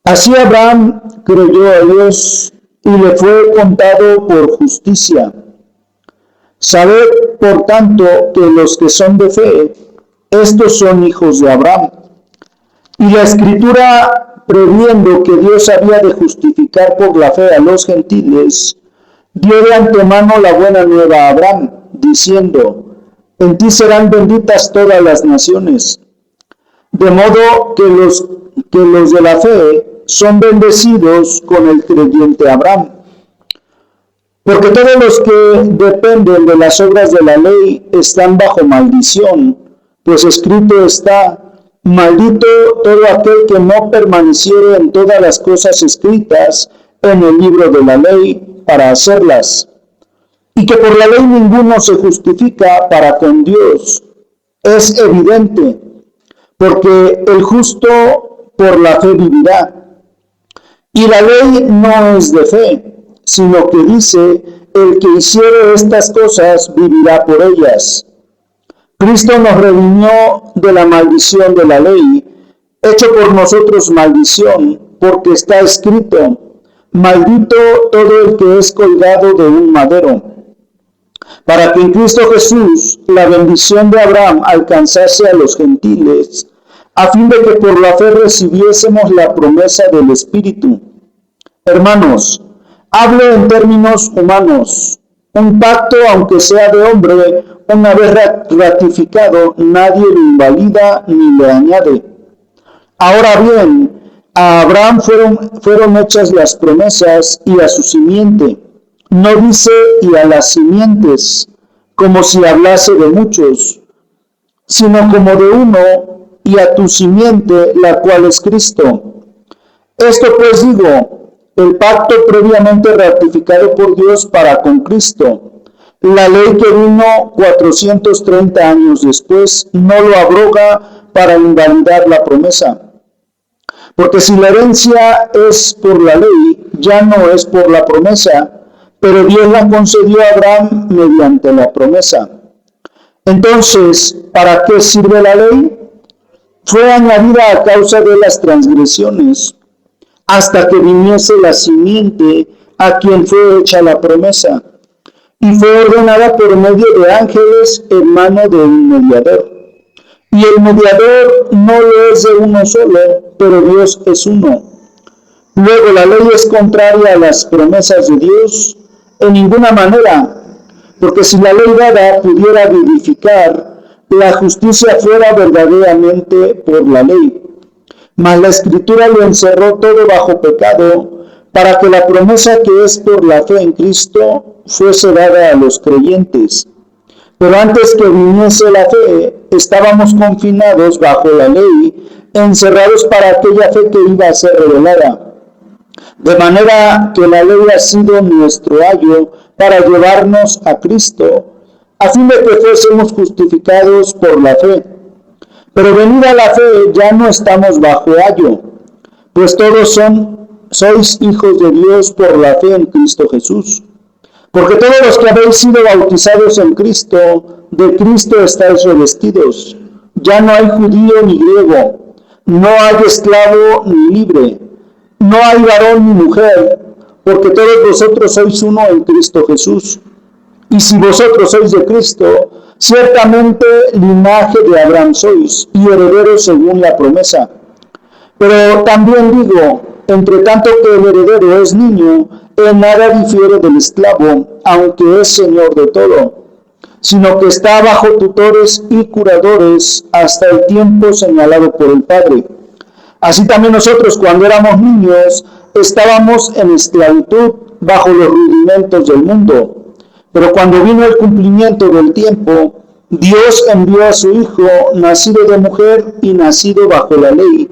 Así Abraham creyó a Dios y le fue contado por justicia. Sabed, por tanto, que los que son de fe, estos son hijos de Abraham. Y la Escritura, previendo que Dios había de justificar por la fe a los gentiles, dio de antemano la buena nueva a Abraham, diciendo: en ti serán benditas todas las naciones. De modo que los de la fe son bendecidos con el creyente Abraham. Porque todos los que dependen de las obras de la ley están bajo maldición, pues escrito está: maldito todo aquel que no permaneciere en todas las cosas escritas en el libro de la ley para hacerlas. Y que por la ley ninguno se justifica para con Dios. Es evidente, porque el justo por la fe vivirá. Y la ley no es de fe, sino que dice: el que hiciere estas cosas vivirá por ellas. Cristo nos redimió de la maldición de la ley, hecho por nosotros maldición, porque está escrito: maldito todo el que es colgado de un madero, para que en Cristo Jesús la bendición de Abraham alcanzase a los gentiles, a fin de que por la fe recibiésemos la promesa del Espíritu. Hermanos, hablo en términos humanos. Un pacto, aunque sea de hombre, una vez ratificado, nadie lo invalida ni le añade. Ahora bien, a Abraham fueron hechas las promesas y a su simiente. No dice y a las simientes, como si hablase de muchos, sino como de uno, y a tu simiente, la cual es Cristo. Esto pues digo: el pacto previamente ratificado por Dios para con Cristo, la ley que vino 430 años después, no lo abroga para invalidar la promesa. Porque si la herencia es por la ley, ya no es por la promesa, pero Dios la concedió a Abraham mediante la promesa. Entonces, ¿para qué sirve la ley? Fue añadida a causa de las transgresiones, hasta que viniese la simiente a quien fue hecha la promesa, y fue ordenada por medio de ángeles en mano de un mediador. Y el mediador no lo es de uno solo, pero Dios es uno. Luego, la ley es contraria a las promesas de Dios en ninguna manera, porque si la ley dada pudiera vivificar, la justicia fuera verdaderamente por la ley. Mas la Escritura lo encerró todo bajo pecado, para que la promesa que es por la fe en Cristo fuese dada a los creyentes. Pero antes que viniese la fe, estábamos confinados bajo la ley, encerrados para aquella fe que iba a ser revelada. De manera que la ley ha sido nuestro ayo para llevarnos a Cristo, a fin de que fuésemos justificados por la fe. Pero venida la fe, ya no estamos bajo ayo, pues todos sois hijos de Dios por la fe en Cristo Jesús. Porque todos los que habéis sido bautizados en Cristo, de Cristo estáis revestidos. Ya no hay judío ni griego, no hay esclavo ni libre, no hay varón ni mujer, porque todos vosotros sois uno en Cristo Jesús. Y si vosotros sois de Cristo, ciertamente linaje de Abraham sois, y herederos según la promesa. Pero también digo, entre tanto que el heredero es niño, en nada difiere del esclavo, aunque es señor de todo, sino que está bajo tutores y curadores hasta el tiempo señalado por el Padre. Así también nosotros, cuando éramos niños, estábamos en esclavitud bajo los rudimentos del mundo. Pero cuando vino el cumplimiento del tiempo, Dios envió a su Hijo, nacido de mujer y nacido bajo la ley,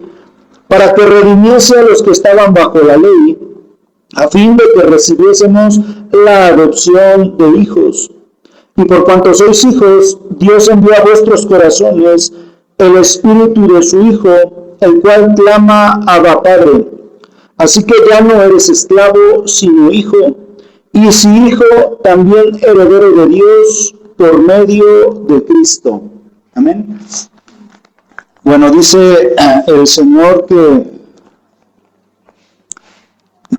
para que redimiese a los que estaban bajo la ley, a fin de que recibiésemos la adopción de hijos. Y por cuanto sois hijos, Dios envió a vuestros corazones el Espíritu de su Hijo, el cual clama: Abba, Padre. Así que ya no eres esclavo, sino hijo, y si hijo, también heredero de Dios por medio de Cristo. Amén. Bueno, dice el Señor que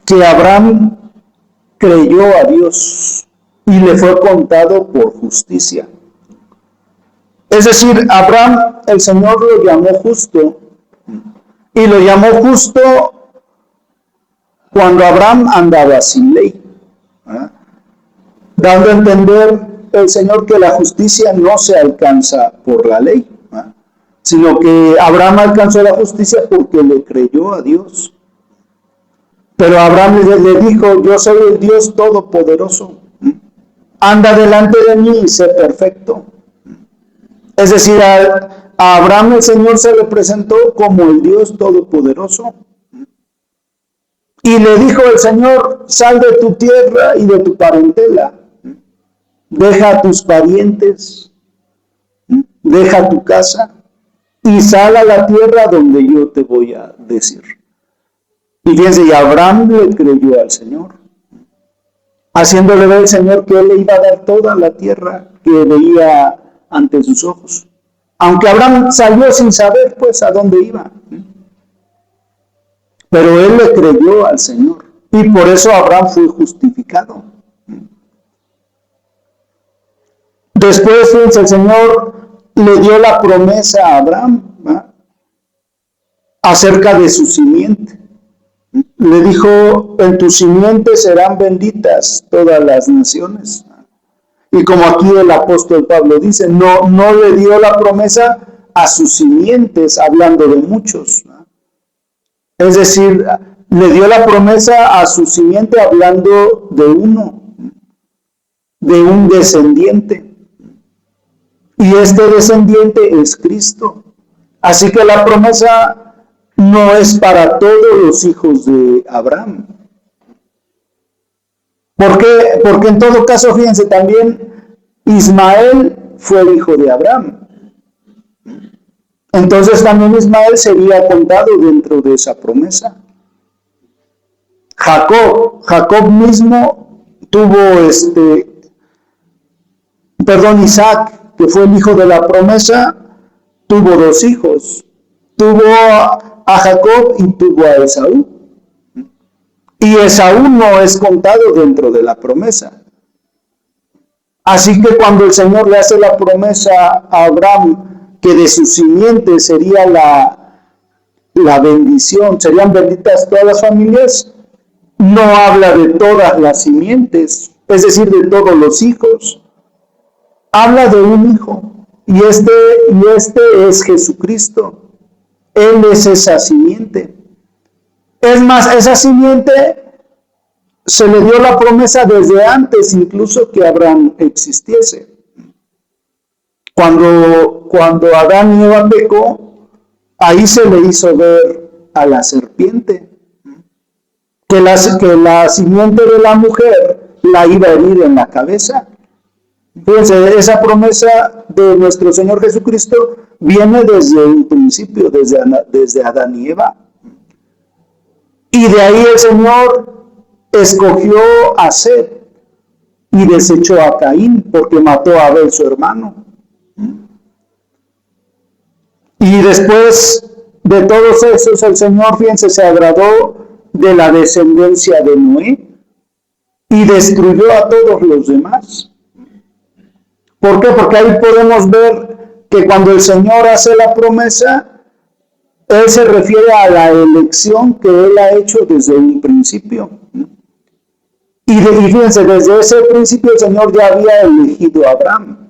que Abraham creyó a Dios y le fue contado por justicia. Es decir, Abraham, el Señor lo llamó justo, y lo llamó justo cuando Abraham andaba sin ley, dando a entender el Señor que la justicia no se alcanza por la ley, sino que Abraham alcanzó la justicia porque le creyó a Dios. Pero Abraham le dijo: yo soy el Dios Todopoderoso, anda delante de mí y sé perfecto. Es decir, a Abraham el Señor se le presentó como el Dios Todopoderoso. Y le dijo el Señor: sal de tu tierra y de tu parentela, deja a tus parientes, deja tu casa y sal a la tierra donde yo te voy a decir. Y fíjense, y Abraham le creyó al Señor, haciéndole ver el Señor que él le iba a dar toda la tierra que veía ante sus ojos. Aunque Abraham salió sin saber pues a dónde iba. Pero él le creyó al Señor. Y por eso Abraham fue justificado. Después, fíjense, el Señor le dio la promesa a Abraham, acerca de su simiente. Le dijo: en tu simiente serán benditas todas las naciones. Y como aquí el apóstol Pablo dice, no le dio la promesa a sus simientes, hablando de muchos. Es decir, le dio la promesa a su simiente hablando de uno, de un descendiente. Y este descendiente es Cristo. Así que la promesa no es para todos los hijos de Abraham. ¿Por qué? Porque en todo caso, fíjense, también Ismael fue hijo de Abraham. Entonces también Ismael sería contado dentro de esa promesa. Jacob mismo tuvo Isaac, que fue el hijo de la promesa, tuvo dos hijos. Tuvo a Jacob y tuvo a Esaú. Y Esaú no es contado dentro de la promesa. Así que cuando el Señor le hace la promesa a Abraham que de su simiente sería la bendición, serían benditas todas las familias, no habla de todas las simientes, es decir, de todos los hijos. Habla de un hijo, y este es Jesucristo. Él es esa simiente. Es más, esa simiente se le dio la promesa desde antes incluso que Abraham existiese. Cuando Adán y Eva pecó, ahí se le hizo ver a la serpiente que la simiente de la mujer la iba a herir en la cabeza. Fíjense, esa promesa de nuestro Señor Jesucristo viene desde un principio, desde Adán y Eva. Y de ahí el Señor escogió a Set y desechó a Caín porque mató a Abel, su hermano. Y después de todos esos, el Señor, fíjense, se agradó de la descendencia de Noé y destruyó a todos los demás. ¿Por qué? Porque ahí podemos ver que cuando el Señor hace la promesa, Él se refiere a la elección que Él ha hecho desde un principio. Y fíjense, desde ese principio el Señor ya había elegido a Abraham.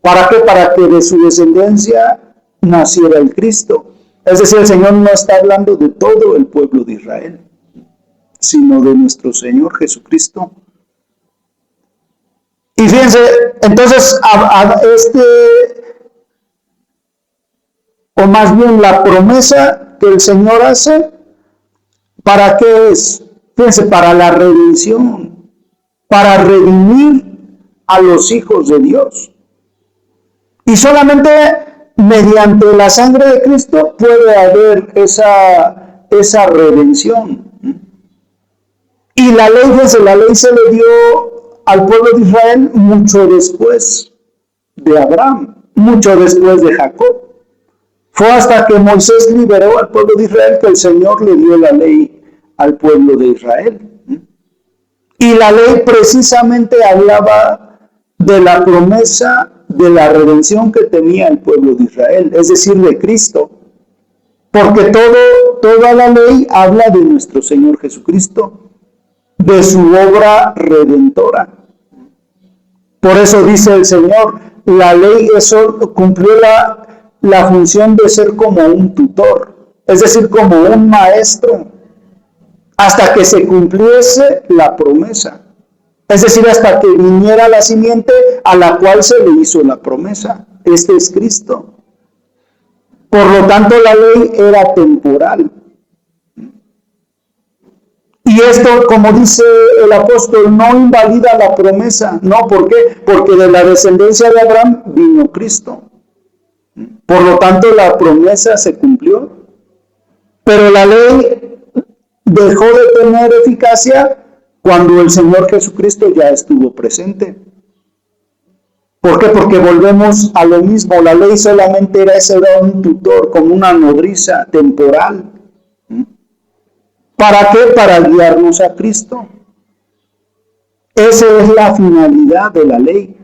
¿Para qué? Para que de su descendencia naciera el Cristo. Es decir, el Señor no está hablando de todo el pueblo de Israel, sino de nuestro Señor Jesucristo. Y fíjense, entonces, o más bien la promesa que el Señor hace, ¿para qué es? Fíjense, para la redención, para redimir a los hijos de Dios. Y solamente mediante la sangre de Cristo puede haber esa redención. Y la ley, fíjense, la ley se le dio al pueblo de Israel mucho después de Abraham, mucho después de Jacob. Fue hasta que Moisés liberó al pueblo de Israel que el Señor le dio la ley al pueblo de Israel. Y la ley precisamente hablaba de la promesa de la redención que tenía el pueblo de Israel, es decir, de Cristo. Porque toda la ley habla de nuestro Señor Jesucristo, de su obra redentora. Por eso dice el Señor, la ley eso cumplió la función de ser como un tutor, es decir, como un maestro, hasta que se cumpliese la promesa. Es decir, hasta que viniera la simiente a la cual se le hizo la promesa. Este es Cristo. Por lo tanto, la ley era temporal. Y esto, como dice el apóstol, no invalida la promesa. No, ¿por qué? Porque de la descendencia de Abraham vino Cristo. Por lo tanto, la promesa se cumplió. Pero la ley dejó de tener eficacia cuando el Señor Jesucristo ya estuvo presente. ¿Por qué? Porque volvemos a lo mismo. La ley solamente era un tutor, como una nodriza temporal. ¿Para qué? Para guiarnos a Cristo. Esa es la finalidad de la ley.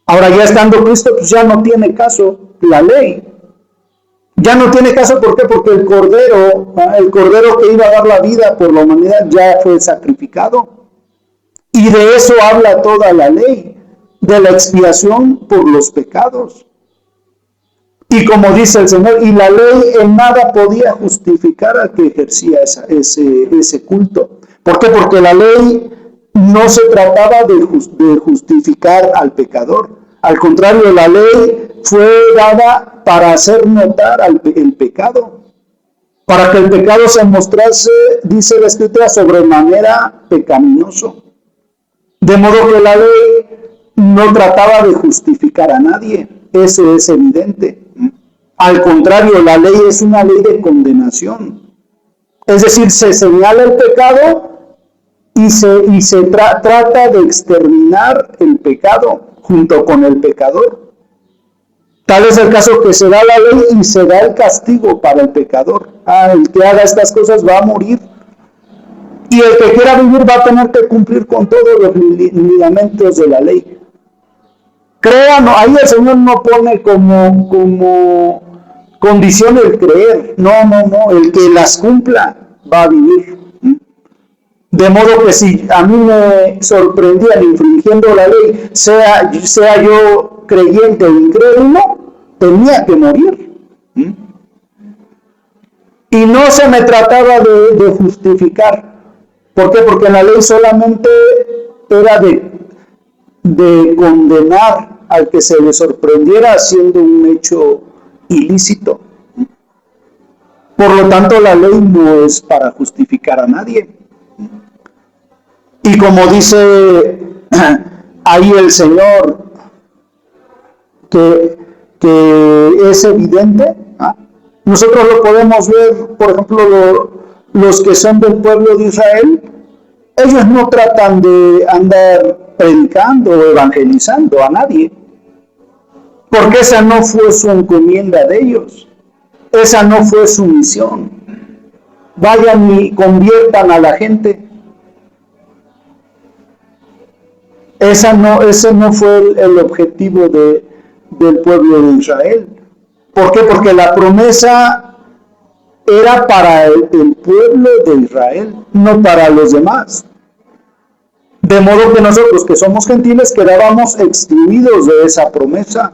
Ahora, ya estando Cristo, pues ya no tiene caso la ley. Ya no tiene caso, ¿por qué? Porque el cordero que iba a dar la vida por la humanidad ya fue sacrificado. Y de eso habla toda la ley, de la expiación por los pecados. Y como dice el Señor, y la ley en nada podía justificar al que ejercía ese culto. ¿Por qué? Porque la ley no se trataba de justificar al pecador. Al contrario, la ley fue dada para hacer notar el pecado. Para que el pecado se mostrase, dice la Escritura, sobremanera pecaminoso. De modo que la ley no trataba de justificar a nadie. Eso es evidente. Al contrario, la ley es una ley de condenación. Es decir, se señala el pecado y se trata de exterminar el pecado junto con el pecador. Tal es el caso que se da la ley y se da el castigo para el pecador. El que haga estas cosas va a morir. Y el que quiera vivir va a tener que cumplir con todos los lineamientos de la ley. Créanlo, ahí el Señor no pone como condición el creer. No, el que las cumpla va a vivir. De modo que si a mí me sorprendían infringiendo la ley, sea yo creyente o incrédulo, tenía que morir. Y no se me trataba de justificar. ¿Por qué? Porque la ley solamente era de condenar al que se le sorprendiera haciendo un hecho ilícito. Por lo tanto, la ley no es para justificar a nadie. Y como dice ahí el Señor, que es evidente, nosotros lo podemos ver, por ejemplo, los que son del pueblo de Israel, ellos no tratan de andar predicando o evangelizando a nadie, porque esa no fue su encomienda de ellos, esa no fue su misión. Vayan y conviertan a la gente. Ese no fue el objetivo del pueblo de Israel. ¿Por qué? Porque la promesa era para el pueblo de Israel, no para los demás. De modo que nosotros, que somos gentiles, quedábamos excluidos de esa promesa.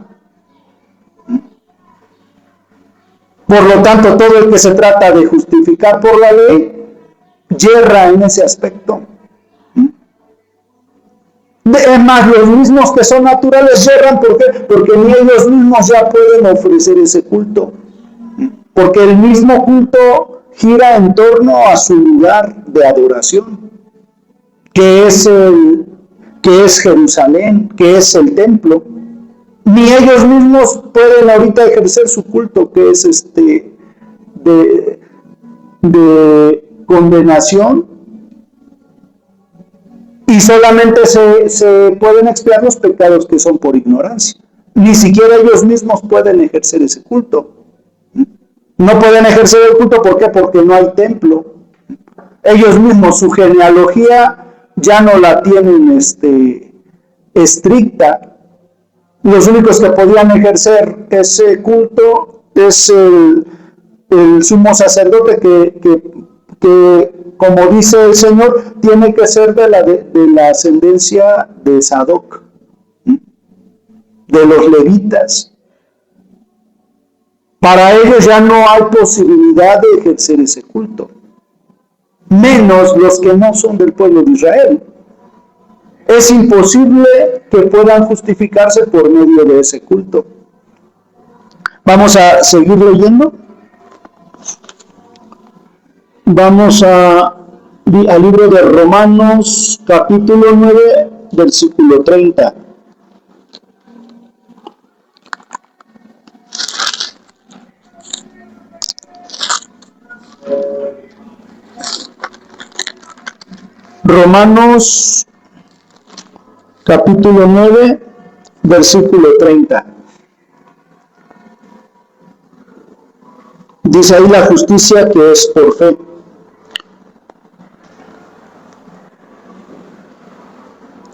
Por lo tanto, todo el que se trata de justificar por la ley, yerra en ese aspecto. Es más, los mismos que son naturales yerran, ¿por qué? Porque ni ellos mismos ya pueden ofrecer ese culto. Porque el mismo culto gira en torno a su lugar de adoración, que es Jerusalén, que es el templo. Ni ellos mismos pueden ahorita ejercer su culto, que es de condenación, y solamente se pueden expiar los pecados que son por ignorancia. Ni siquiera ellos mismos pueden ejercer ese culto. No pueden ejercer el culto, ¿por qué? Porque no hay templo. Ellos mismos, su genealogía ya no la tienen estricta. Los únicos que podían ejercer ese culto es el sumo sacerdote que, como dice el Señor, tiene que ser de la ascendencia de Sadoc, de los levitas. Para ellos ya no hay posibilidad de ejercer ese culto, menos los que no son del pueblo de Israel. Es imposible que puedan justificarse por medio de ese culto. Vamos a seguir leyendo. Vamos al libro de Romanos, capítulo 9, versículo 30. Romanos, capítulo 9, versículo 30. Dice ahí la justicia que es por fe.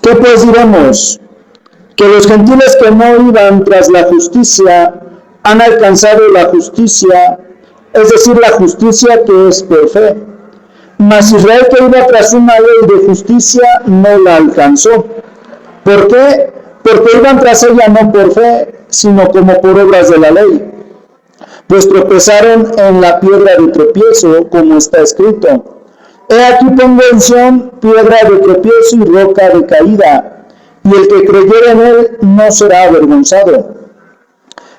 ¿Qué pues diremos? Que los gentiles que no iban tras la justicia han alcanzado la justicia, es decir, la justicia que es por fe. Mas Israel que iba tras una ley de justicia no la alcanzó. ¿Por qué? Porque iban tras ella no por fe, sino como por obras de la ley. Pues tropezaron en la piedra de tropiezo, como está escrito. He aquí pongo en Sión piedra de tropiezo y roca de caída, y el que creyere en él no será avergonzado.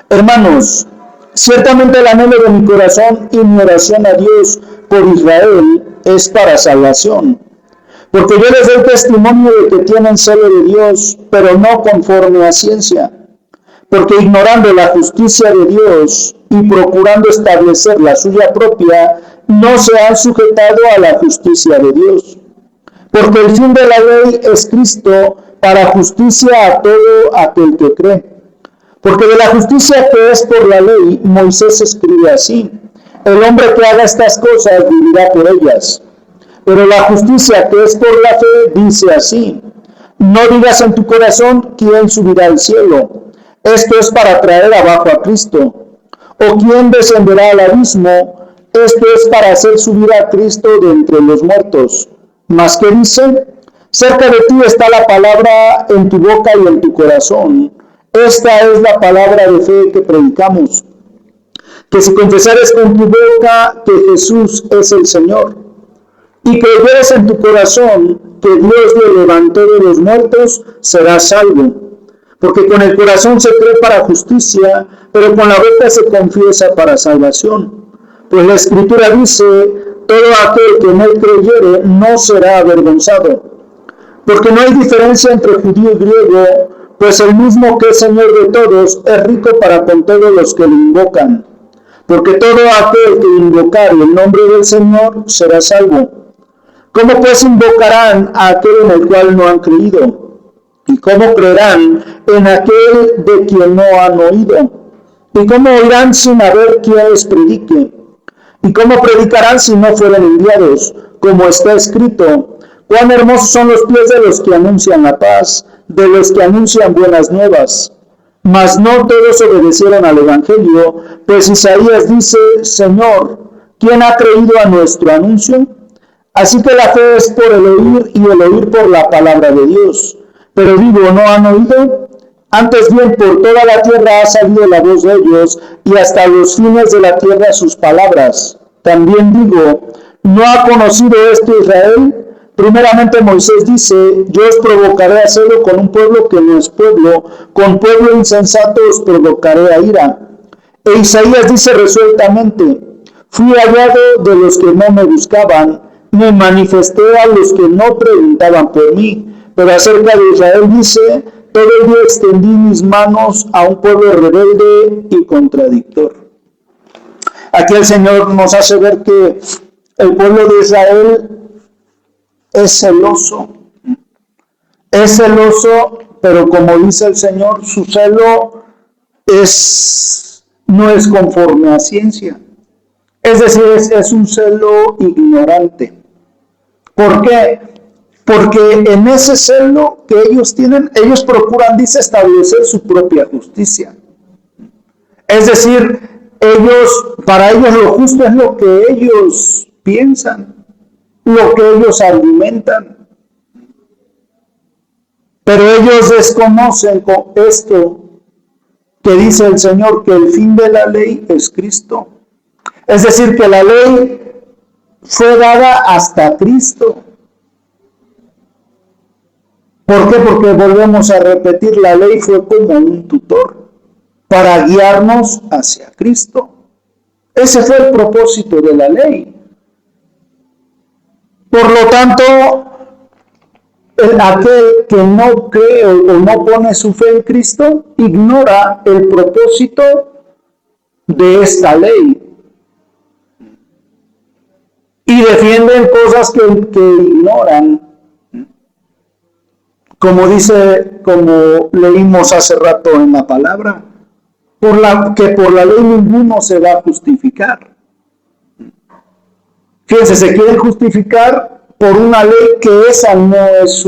Hermanos, ciertamente el anhelo de mi corazón y mi oración a Dios por Israel es para salvación. Porque yo les doy testimonio de que tienen celo de Dios, pero no conforme a ciencia. Porque ignorando la justicia de Dios y procurando establecer la suya propia, no se han sujetado a la justicia de Dios. Porque el fin de la ley es Cristo para justicia a todo aquel que cree. Porque de la justicia que es por la ley, Moisés escribe así: el hombre que haga estas cosas vivirá por ellas. Pero la justicia que es por la fe dice así: no digas en tu corazón quién subirá al cielo. Esto es para traer abajo a Cristo. O quién descenderá al abismo. Esto es para hacer subir a Cristo de entre los muertos. Mas ¿qué dice? Cerca de ti está la palabra en tu boca y en tu corazón. Esta es la palabra de fe que predicamos. Que si confesares con tu boca que Jesús es el Señor, y creyeres en tu corazón que Dios le levantó de los muertos, serás salvo. Porque con el corazón se cree para justicia, pero con la boca se confiesa para salvación. Pues la Escritura dice: todo aquel que en él creyere no será avergonzado. Porque no hay diferencia entre judío y griego, pues el mismo que es Señor de todos es rico para con todos los que lo invocan. Porque todo aquel que invocare el nombre del Señor será salvo. ¿Cómo pues invocarán a aquel en el cual no han creído? ¿Y cómo creerán en aquel de quien no han oído? ¿Y cómo oirán sin haber quien les predique? ¿Y cómo predicarán si no fueran enviados? Como está escrito: cuán hermosos son los pies de los que anuncian la paz, de los que anuncian buenas nuevas. Mas no todos obedecieron al Evangelio, pues Isaías dice: Señor, ¿quién ha creído a nuestro anuncio? Así que la fe es por el oír y el oír por la palabra de Dios. Pero digo, ¿no han oído? Antes bien, por toda la tierra ha salido la voz de ellos, y hasta los fines de la tierra sus palabras. También digo, ¿no ha conocido esto Israel? Primeramente Moisés dice: yo os provocaré a celo con un pueblo que no es pueblo, con pueblo insensato os provocaré a ira. E Isaías dice resueltamente: fui hallado de los que no me buscaban, me manifesté a los que no preguntaban por mí. Pero acerca de Israel dice: todo el día extendí mis manos a un pueblo rebelde y contradictor. Aquí el Señor nos hace ver que el pueblo de Israel es celoso, pero como dice el Señor, su celo no es conforme a ciencia. Es decir, es un celo ignorante. ¿Por qué? Porque en ese celo que ellos tienen, ellos procuran, dice, establecer su propia justicia. Es decir, para ellos lo justo es lo que ellos piensan, lo que ellos argumentan. Pero ellos desconocen con esto que dice el Señor, que el fin de la ley es Cristo. Es decir, que la ley fue dada hasta Cristo. ¿Por qué? Porque volvemos a repetir, la ley fue como un tutor para guiarnos hacia Cristo. Ese fue el propósito de la ley. Por lo tanto, aquel que no cree o no pone su fe en Cristo, ignora el propósito de esta ley. Y defienden cosas que ignoran. Como leímos hace rato en la palabra, que por la ley ninguno se va a justificar. Fíjense, se quieren justificar por una ley que esa no es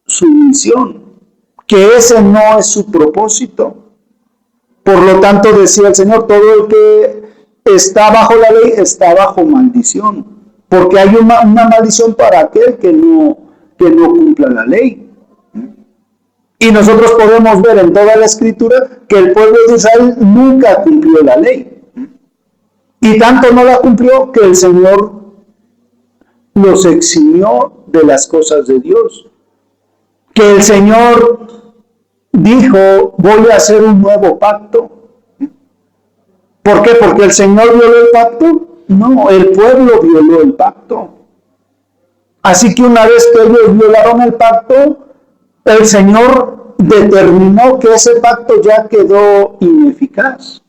su misión, que ese no es su propósito. Por lo tanto, decía el Señor, todo el que está bajo la ley está bajo maldición, porque hay una maldición para aquel que no cumpla la ley. Y nosotros podemos ver en toda la Escritura que el pueblo de Israel nunca cumplió la ley. Y tanto no la cumplió que el Señor los eximió de las cosas de Dios. Que el Señor dijo, voy a hacer un nuevo pacto. ¿Por qué? ¿Porque el Señor violó el pacto? No, el pueblo violó el pacto. Así que una vez que ellos violaron el pacto, el Señor determinó que ese pacto ya quedó ineficaz.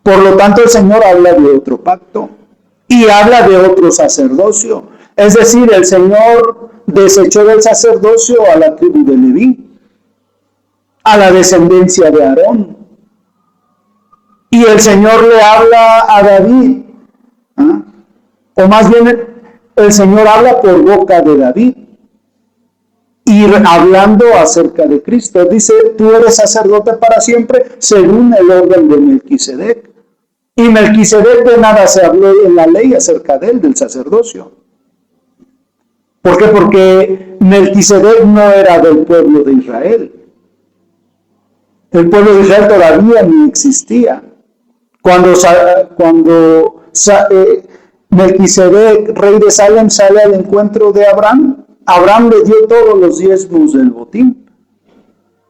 Por lo tanto, el Señor habla de otro pacto y habla de otro sacerdocio. Es decir, el Señor desechó del sacerdocio a la tribu de Leví, a la descendencia de Aarón. Y el Señor le habla a David, o más bien el Señor habla por boca de David. Y hablando acerca de Cristo, dice, tú eres sacerdote para siempre según el orden de Melquisedec. Y Melquisedec de nada se habló en la ley acerca de él, del sacerdocio. ¿Por qué? Porque Melquisedec no era del pueblo de Israel. El pueblo de Israel todavía ni existía. Cuando Melquisedec, rey de Salem, sale al encuentro de Abraham, Abraham le dio todos los diezmos del botín.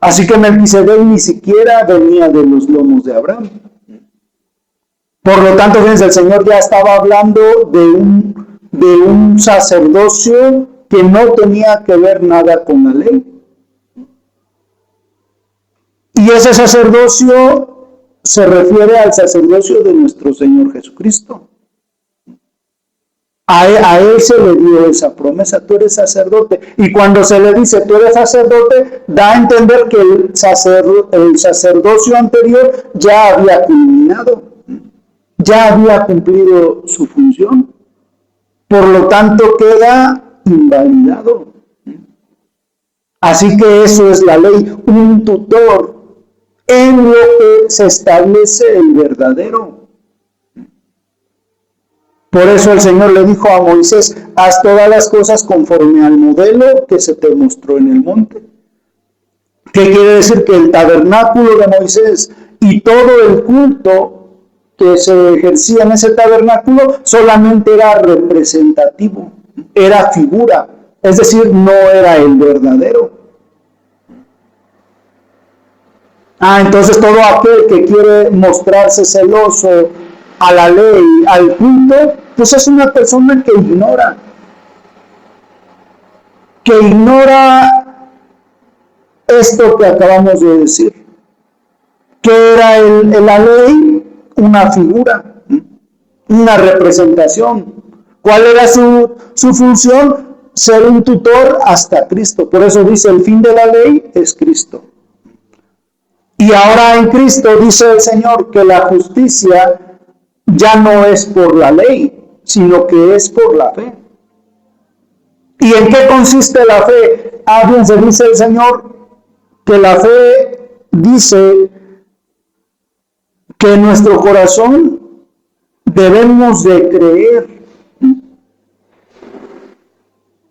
Así que Melquisedec ni siquiera venía de los lomos de Abraham. Por lo tanto, fíjense, el Señor ya estaba hablando de un sacerdocio que no tenía que ver nada con la ley. Y ese sacerdocio se refiere al sacerdocio de nuestro Señor Jesucristo. A él se le dio esa promesa, tú eres sacerdote. Y cuando se le dice, tú eres sacerdote, da a entender que el sacerdocio anterior ya había culminado, ya había cumplido su función. Por lo tanto, queda invalidado. Así que eso es la ley, un tutor en lo que se establece el verdadero. Por eso el Señor le dijo a Moisés, haz todas las cosas conforme al modelo que se te mostró en el monte. ¿Qué quiere decir? Que el tabernáculo de Moisés y todo el culto que se ejercía en ese tabernáculo solamente era representativo, era figura, es decir, no era el verdadero. Entonces todo aquel que quiere mostrarse celoso a la ley, al culto, pues es una persona que ignora esto que acabamos de decir, que era la ley una figura, una representación. ¿Cuál era su función? Ser un tutor hasta Cristo. Por eso dice, el fin de la ley es Cristo. Y ahora en Cristo dice el Señor que la justicia ya no es por la ley, sino que es por la fe. ¿Y en qué consiste la fe? Bien se dice el Señor que la fe dice que en nuestro corazón debemos de creer.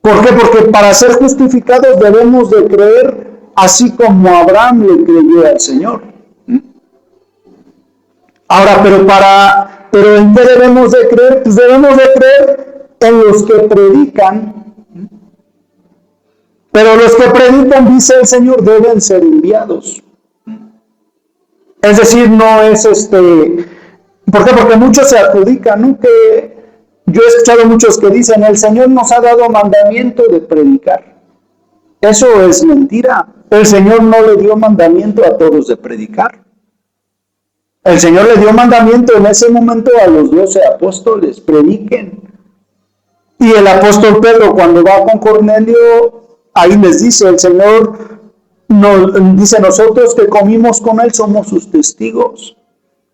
¿Por qué? Porque para ser justificados debemos de creer así como Abraham le creyó al Señor. Ahora, pero ¿en qué debemos de creer? Pues debemos de creer en los que predican. Pero los que predican, dice el Señor, deben ser enviados. Es decir, no es ¿por qué? Porque muchos se adjudican, ¿no? Que yo he escuchado muchos que dicen, el Señor nos ha dado mandamiento de predicar. Eso es mentira. El Señor no le dio mandamiento a todos de predicar. El Señor le dio mandamiento en ese momento a los 12 apóstoles, prediquen. Y el apóstol Pedro, cuando va con Cornelio, ahí les dice, el Señor dice, nosotros que comimos con él somos sus testigos.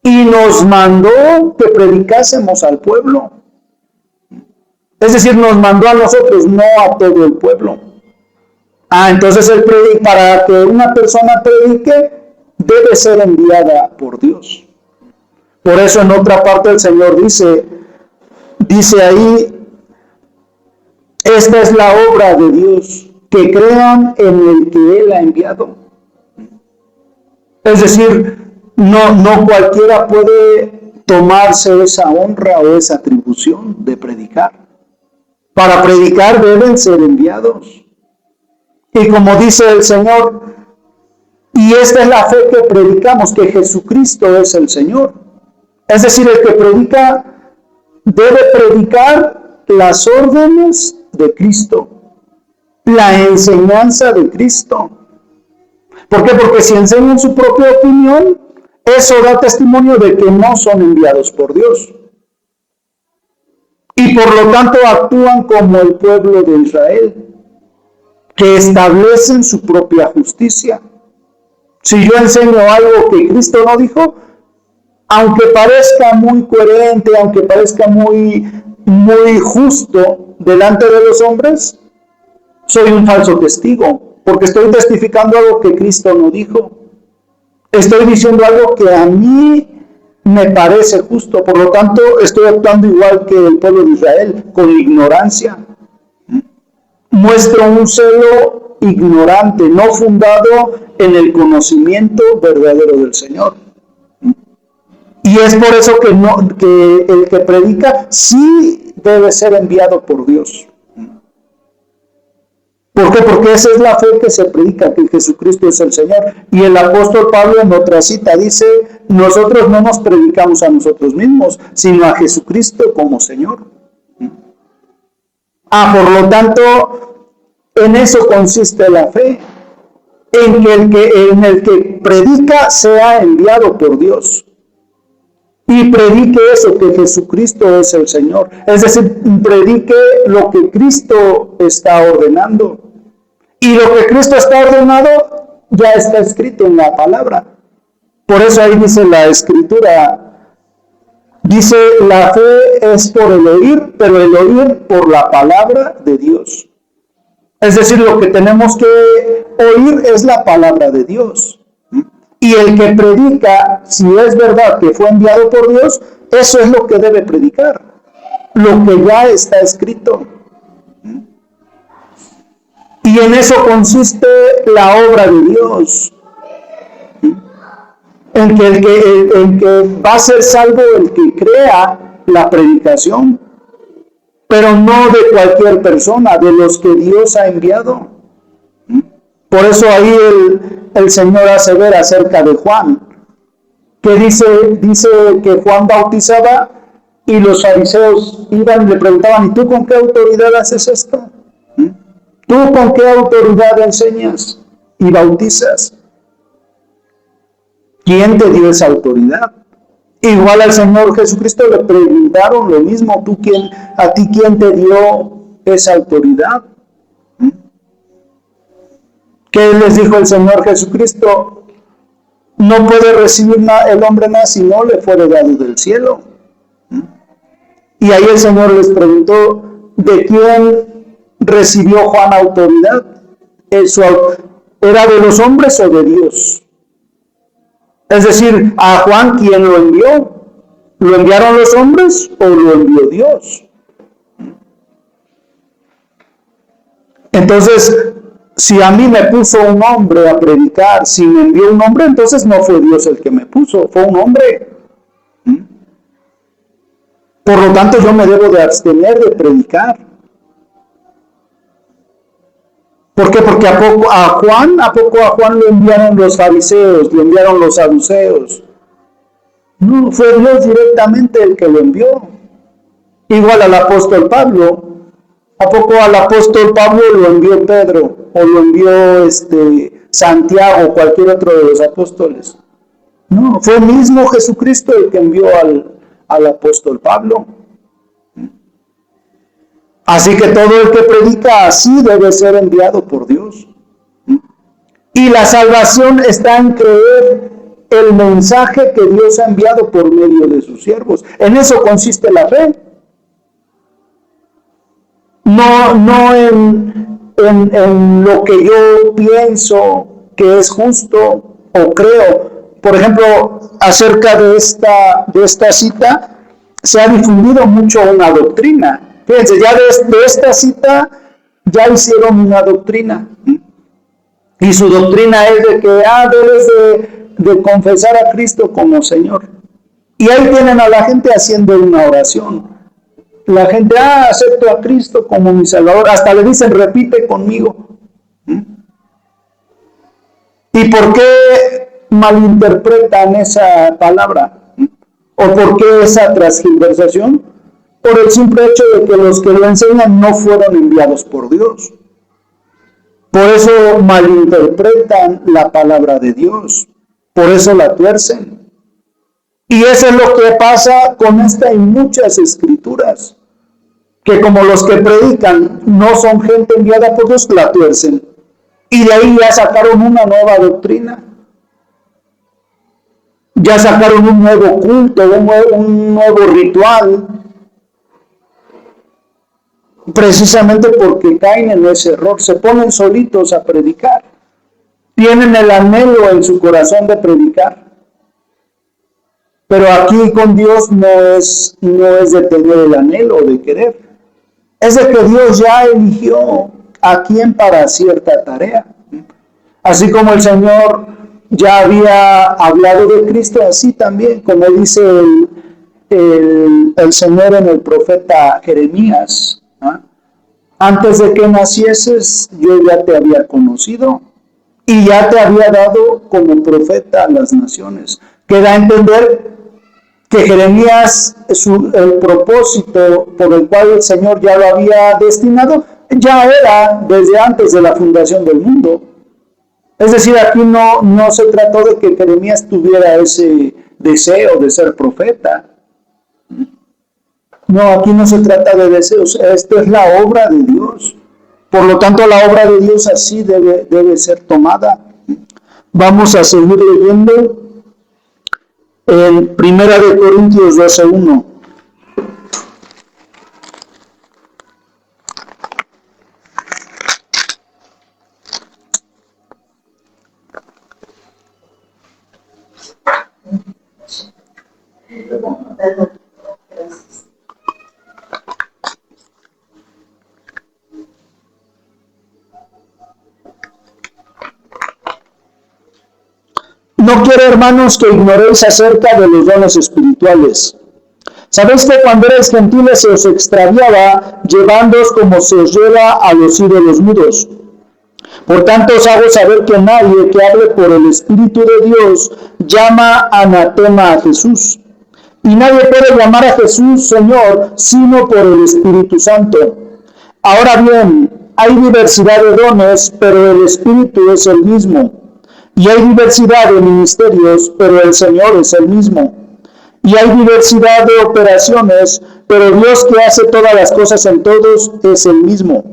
Y nos mandó que predicásemos al pueblo. Es decir, nos mandó a nosotros, no a todo el pueblo. Entonces para que una persona predique, debe ser enviada por Dios. Por eso en otra parte el Señor dice ahí, esta es la obra de Dios, que crean en el que Él ha enviado. Es decir, no cualquiera puede tomarse esa honra o esa atribución de predicar. Para predicar deben ser enviados. Y como dice el Señor, y esta es la fe que predicamos, que Jesucristo es el Señor. Es decir, el que predica debe predicar las órdenes de Cristo, la enseñanza de Cristo. ¿Por qué? Porque si enseñan su propia opinión, eso da testimonio de que no son enviados por Dios. Y por lo tanto actúan como el pueblo de Israel, que establecen su propia justicia. Si yo enseño algo que Cristo no dijo, aunque parezca muy coherente, aunque parezca muy justo delante de los hombres, soy un falso testigo, porque estoy testificando algo que Cristo no dijo. Estoy diciendo algo que a mí me parece justo, por lo tanto estoy actuando igual que el pueblo de Israel, con ignorancia. Muestro un celo ignorante, no fundado en el conocimiento verdadero del Señor. Y es por eso que el que predica sí debe ser enviado por Dios. ¿Por qué? Porque esa es la fe que se predica, que Jesucristo es el Señor. Y el apóstol Pablo en otra cita dice, nosotros no nos predicamos a nosotros mismos, sino a Jesucristo como Señor. Por lo tanto, en eso consiste la fe, en el que predica sea enviado por Dios. Y predique eso, que Jesucristo es el Señor. Es decir, predique lo que Cristo está ordenando. Y lo que Cristo está ordenado ya está escrito en la palabra. Por eso ahí dice la Escritura, dice, la fe es por el oír, pero el oír por la palabra de Dios. Es decir, lo que tenemos que oír es la palabra de Dios. Y el que predica, si es verdad que fue enviado por Dios, eso es lo que debe predicar, lo que ya está escrito. Y en eso consiste la obra de Dios, en que va a ser salvo el que crea la predicación, pero no de cualquier persona, de los que Dios ha enviado. Por eso ahí el Señor hace ver acerca de Juan, que dice que Juan bautizaba y los fariseos iban y le preguntaban, ¿y tú con qué autoridad haces esto? ¿Tú con qué autoridad enseñas y bautizas? ¿Quién te dio esa autoridad? Igual al Señor Jesucristo le preguntaron lo mismo, ¿a ti quién te dio esa autoridad? ¿Qué les dijo el Señor Jesucristo? No puede recibir el hombre nada si no le fuere dado del cielo. Y ahí el Señor les preguntó, ¿de recibió Juan autoridad? ¿Era de los hombres o de Dios? Es decir, a Juan, ¿quién lo envió? ¿Lo enviaron los hombres o lo envió Dios? Entonces, si a mí me puso un hombre a predicar, si me envió un hombre, entonces no fue Dios el que me puso, fue un hombre. Por lo tanto, yo me debo de abstener de predicar. ¿Por qué? Porque ¿a poco a Juan lo enviaron los fariseos, lo enviaron los saduceos? No, fue Dios directamente el que lo envió. Igual al apóstol Pablo. ¿A poco al apóstol Pablo lo envió Pedro o lo envió Santiago o cualquier otro de los apóstoles? No, fue el mismo Jesucristo el que envió al apóstol Pablo. Así que todo el que predica así debe ser enviado por Dios. Y la salvación está en creer el mensaje que Dios ha enviado por medio de sus siervos. En eso consiste la fe. No en lo que yo pienso que es justo o creo. Por ejemplo, acerca de esta cita, se ha difundido mucho una doctrina. Fíjense, ya de esta cita ya hicieron una doctrina. Y su doctrina es de que debes de confesar a Cristo como Señor. Y ahí tienen a la gente haciendo una oración. La gente, acepto a Cristo como mi Salvador. Hasta le dicen, repite conmigo. ¿Y por qué malinterpretan esa palabra? ¿O por qué esa transgiversación? Por el simple hecho de que los que lo enseñan no fueron enviados por Dios. Por eso malinterpretan la palabra de Dios. Por eso la tuercen. Y eso es lo que pasa con esta y muchas escrituras. Que como los que predican no son gente enviada por Dios, la tuercen. Y de ahí ya sacaron una nueva doctrina. Ya sacaron un nuevo culto, un nuevo ritual. Precisamente porque caen en ese error. Se ponen solitos a predicar. Tienen el anhelo en su corazón de predicar. Pero aquí con Dios no es de tener el anhelo de querer. Es de que Dios ya eligió a quien para cierta tarea. Así como el Señor ya había hablado de Cristo, así también, como dice el Señor en el profeta Jeremías. Antes de que nacieses, yo ya te había conocido y ya te había dado como profeta a las naciones. Que da a entender que Jeremías, el propósito por el cual el Señor ya lo había destinado, ya era desde antes de la fundación del mundo. Es decir, aquí no se trató de que Jeremías tuviera ese deseo de ser profeta. No, aquí no se trata de deseos, esto es la obra de Dios. Por lo tanto, la obra de Dios así debe ser tomada. Vamos a seguir leyendo en 1 Corintios 12:1. No quiero, hermanos, que ignoréis acerca de los dones espirituales. Sabéis que cuando erais gentiles se os extraviaba, llevándoos como se os lleva a los ídolos mudos. Por tanto os hago saber que nadie que hable por el Espíritu de Dios llama anatema a Jesús. Y nadie puede llamar a Jesús Señor, sino por el Espíritu Santo. Ahora bien, hay diversidad de dones, pero el Espíritu es el mismo. Y hay diversidad de ministerios, pero el Señor es el mismo. Y hay diversidad de operaciones, pero Dios que hace todas las cosas en todos es el mismo.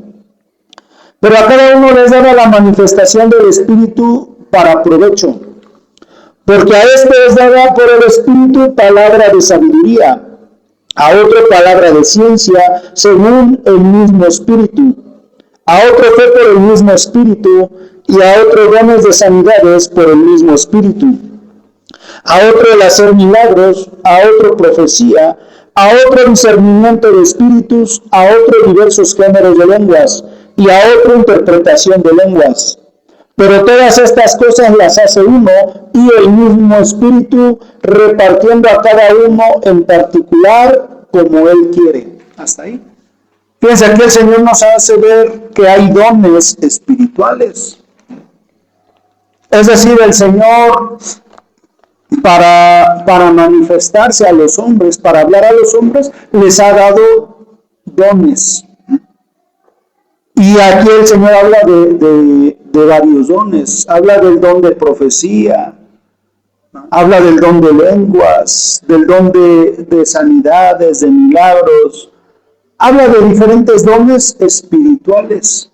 Pero a cada uno les dará la manifestación del Espíritu para provecho. Porque a este es dada por el Espíritu palabra de sabiduría, a otro palabra de ciencia, según el mismo Espíritu. a otro fe por el mismo Espíritu, y a otro dones de sanidades por el mismo Espíritu, a otro el hacer milagros, a otro profecía, a otro discernimiento de espíritus, a otro diversos géneros de lenguas, y a otro interpretación de lenguas. Pero todas estas cosas las hace uno y el mismo Espíritu, repartiendo a cada uno en particular como Él quiere. Hasta ahí. Fíjense, aquí el Señor nos hace ver que hay dones espirituales. Es decir, el Señor, para manifestarse a los hombres, para hablar a los hombres, les ha dado dones. Y aquí el Señor habla de varios dones. Habla del don de profecía, habla del don de lenguas, del don de sanidades, de milagros. Habla de diferentes dones espirituales.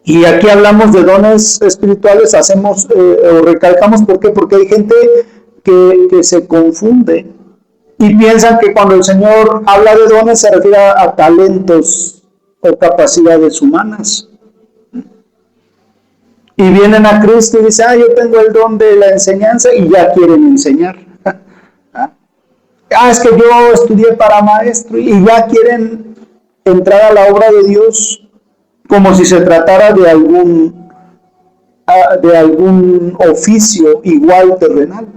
Y aquí hablamos de dones espirituales, o recalcamos, ¿por qué? Porque hay gente que se confunde y piensan que cuando el Señor habla de dones se refiere a talentos o capacidades humanas. Y vienen a Cristo y dicen, yo tengo el don de la enseñanza, y ya quieren enseñar. Es que yo estudié para maestro, y ya quieren entrar a la obra de Dios como si se tratara de algún oficio igual terrenal.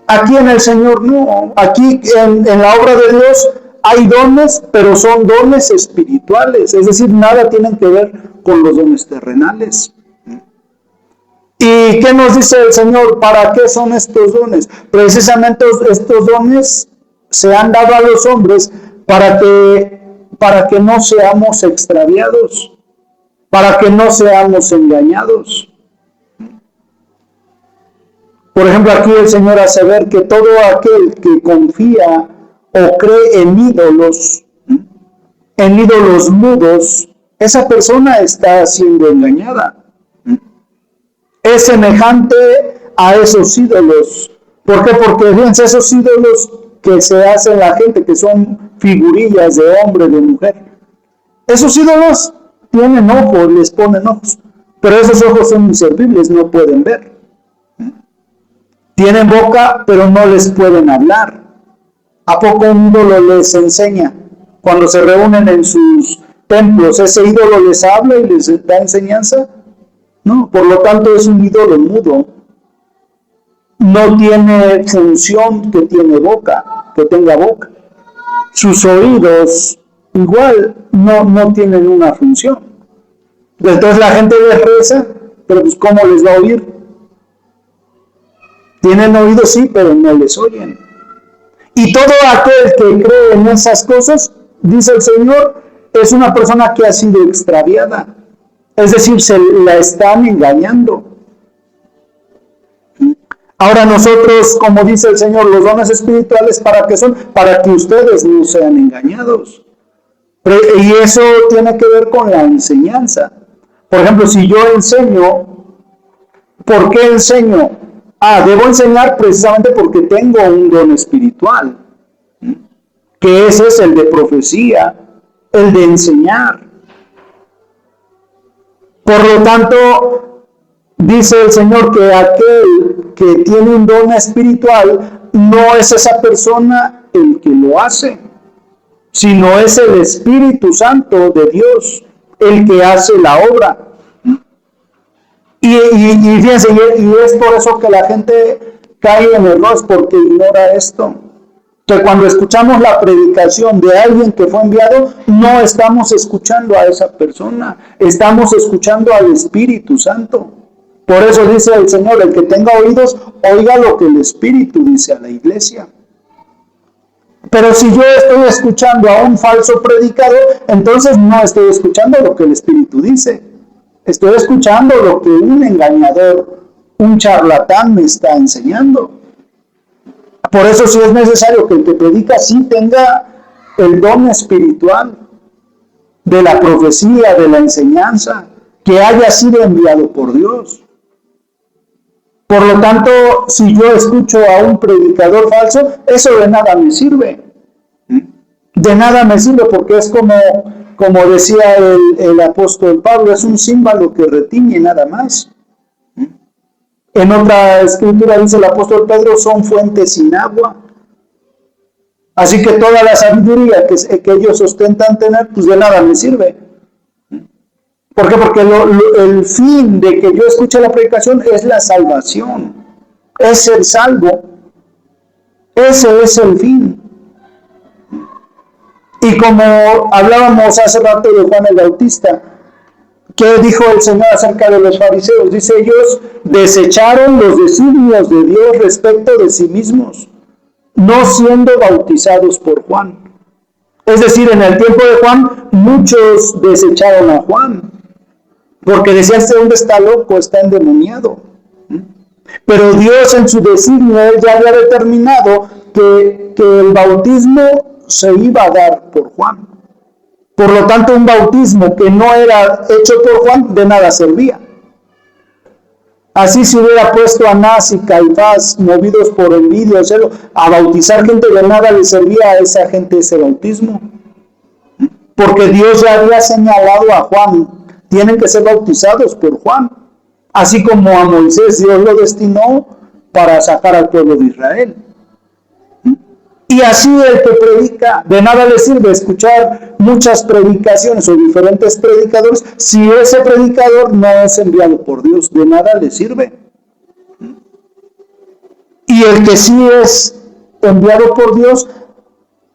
Aquí en el Señor no. Aquí en la obra de Dios hay dones, pero son dones espirituales. Es decir, nada tienen que ver con los dones terrenales. ¿Y qué nos dice el Señor? ¿Para qué son estos dones? Precisamente estos dones se han dado a los hombres para que no seamos extraviados, para que no seamos engañados. Por ejemplo, aquí el Señor hace ver que todo aquel que confía o cree en ídolos mudos, esa persona está siendo engañada. Es semejante a esos ídolos. ¿Por qué? Porque fíjense, esos ídolos que se hacen la gente, que son figurillas de hombre, de mujer. Esos ídolos tienen ojos, les ponen ojos, pero esos ojos son inservibles, no pueden ver. Tienen boca, pero no les pueden hablar. ¿A poco un ídolo les enseña? Cuando se reúnen en sus templos, ¿ese ídolo les habla y les da enseñanza? No, por lo tanto es un ídolo mudo. No tiene función que tenga boca. Sus oídos igual no tienen una función. Entonces la gente les reza, pero pues ¿cómo les va a oír? Tienen oídos sí, pero no les oyen. Y todo aquel que cree en esas cosas, dice el Señor, es una persona que ha sido extraviada. Es decir, se la están engañando. Ahora nosotros, como dice el Señor, los dones espirituales, ¿para qué son? Para que ustedes no sean engañados. Y eso tiene que ver con la enseñanza. Por ejemplo, si yo enseño, ¿por qué enseño? Debo enseñar precisamente porque tengo un don espiritual, que ese es el de profecía, el de enseñar. Por lo tanto, dice el Señor que aquel que tiene un don espiritual no es esa persona el que lo hace, sino es el Espíritu Santo de Dios el que hace la obra. Y fíjense, y es por eso que la gente cae en errores, porque ignora esto. Que cuando escuchamos la predicación de alguien que fue enviado, no estamos escuchando a esa persona, estamos escuchando al Espíritu Santo. Por eso dice el Señor, el que tenga oídos, oiga lo que el Espíritu dice a la iglesia. Pero si yo estoy escuchando a un falso predicador, entonces no estoy escuchando lo que el Espíritu dice. Estoy escuchando lo que un engañador, un charlatán me está enseñando. Por eso sí es necesario que el que predica sí tenga el don espiritual de la profecía, de la enseñanza, que haya sido enviado por Dios. Por lo tanto, si yo escucho a un predicador falso, eso de nada me sirve. De nada me sirve, porque es como como decía el apóstol Pablo, es un címbalo que retiñe nada más. En otra escritura dice el apóstol Pedro, son fuentes sin agua. Así que toda la sabiduría que ellos ostentan tener, pues de nada me sirve. ¿Por qué? Porque el fin de que yo escuche la predicación es la salvación, es ser salvo. Ese es el fin. Y como hablábamos hace rato de Juan el Bautista, ¿qué dijo el Señor acerca de los fariseos? Dice, ellos desecharon los designios de Dios respecto de sí mismos, no siendo bautizados por Juan. Es decir, en el tiempo de Juan, muchos desecharon a Juan, porque decían, este hombre está loco, está endemoniado. Pero Dios en su designio, Él ya había determinado que el bautismo se iba a dar por Juan. Por lo tanto, un bautismo que no era hecho por Juan, de nada servía. Así se hubiera puesto Anás y Caifás, movidos por envidia o celo, a bautizar gente, de nada le servía a esa gente ese bautismo. Porque Dios ya había señalado a Juan, tienen que ser bautizados por Juan. Así como a Moisés Dios lo destinó para sacar al pueblo de Israel. Y así el que predica, de nada le sirve escuchar muchas predicaciones o diferentes predicadores, si ese predicador no es enviado por Dios, de nada le sirve. Y el que sí es enviado por Dios,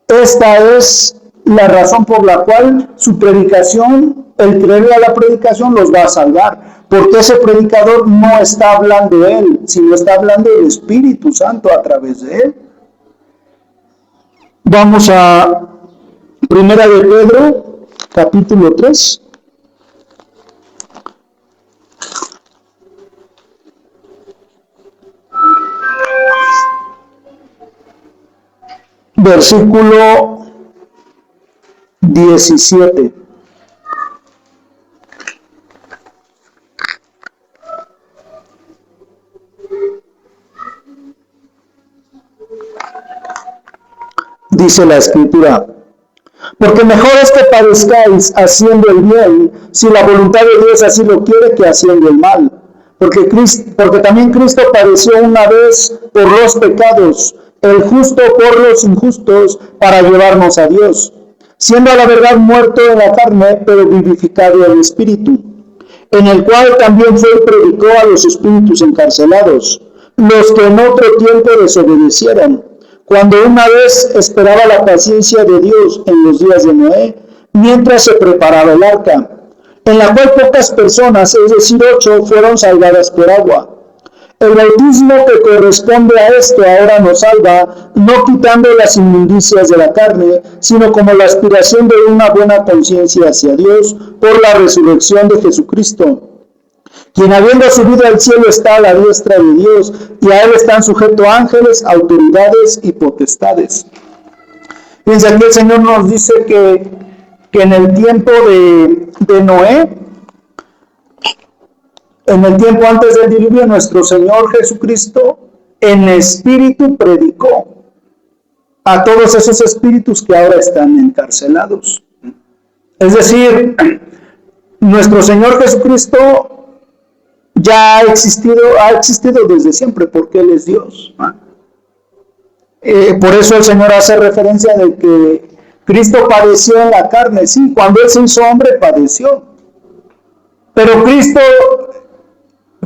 esta es la razón por la cual su predicación, el creerle a la predicación los va a salvar, porque ese predicador no está hablando de él, sino está hablando del Espíritu Santo a través de él. Vamos a Primera de Pedro, capítulo 3. Versículo 17. Dice la Escritura, porque mejor es que padezcáis haciendo el bien, si la voluntad de Dios así lo quiere, que haciendo el mal. Porque también Cristo padeció una vez por los pecados, el justo por los injustos, para llevarnos a Dios, siendo a la verdad muerto en la carne, pero vivificado en el Espíritu, en el cual también fue y predicó a los espíritus encarcelados, los que en otro tiempo desobedecieron, cuando una vez esperaba la paciencia de Dios en los días de Noé, mientras se preparaba el arca, en la cual pocas personas, es decir 8, fueron salvadas por agua. El bautismo que corresponde a esto ahora nos salva, no quitando las inmundicias de la carne, sino como la aspiración de una buena conciencia hacia Dios por la resurrección de Jesucristo, quien habiendo subido al cielo está a la diestra de Dios, y a él están sujetos ángeles, autoridades y potestades. Fíjense, aquí el Señor nos dice que en el tiempo de Noé, en el tiempo antes del diluvio, nuestro Señor Jesucristo en espíritu predicó a todos esos espíritus que ahora están encarcelados. Es decir, nuestro Señor Jesucristo ya ha existido desde siempre, porque Él es Dios. Por eso el Señor hace referencia de que Cristo padeció en la carne. Sí, cuando Él se hizo hombre padeció. Pero Cristo,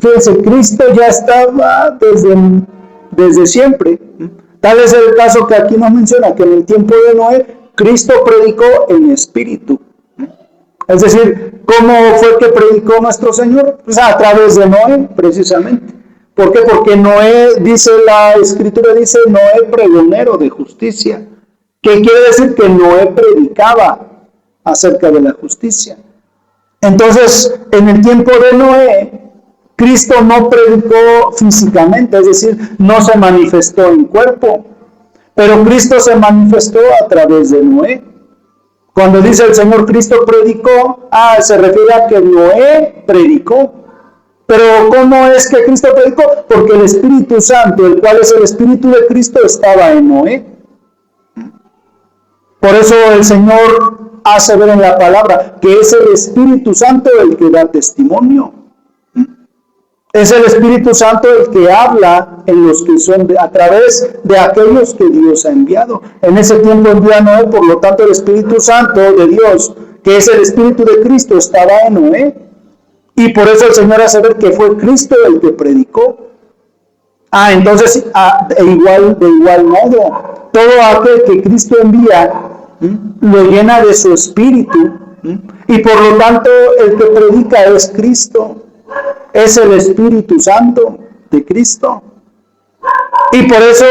fíjense, Cristo ya estaba desde siempre. Tal es el caso que aquí nos menciona, que en el tiempo de Noé, Cristo predicó en espíritu. Es decir, ¿cómo fue que predicó nuestro Señor? Pues a través de Noé, precisamente. ¿Por qué? Porque Noé, dice la Escritura, dice Noé pregonero de justicia. ¿Qué quiere decir? Que Noé predicaba acerca de la justicia. Entonces, en el tiempo de Noé, Cristo no predicó físicamente, es decir, no se manifestó en cuerpo, pero Cristo se manifestó a través de Noé. Cuando dice el Señor Cristo predicó, se refiere a que Noé predicó. Pero ¿cómo es que Cristo predicó? Porque el Espíritu Santo, el cual es el Espíritu de Cristo, estaba en Noé. Por eso el Señor hace ver en la palabra que es el Espíritu Santo el que da testimonio. Es el Espíritu Santo el que habla en los que son a través de aquellos que Dios ha enviado. En ese tiempo envió a Noé, por lo tanto el Espíritu Santo de Dios, que es el Espíritu de Cristo, estaba en Noé. Y por eso el Señor hace ver que fue Cristo el que predicó. Entonces, de igual modo, todo aquel que Cristo envía, lo llena de su Espíritu. Y por lo tanto, el que predica es Cristo. Es el Espíritu Santo de Cristo. Y por eso,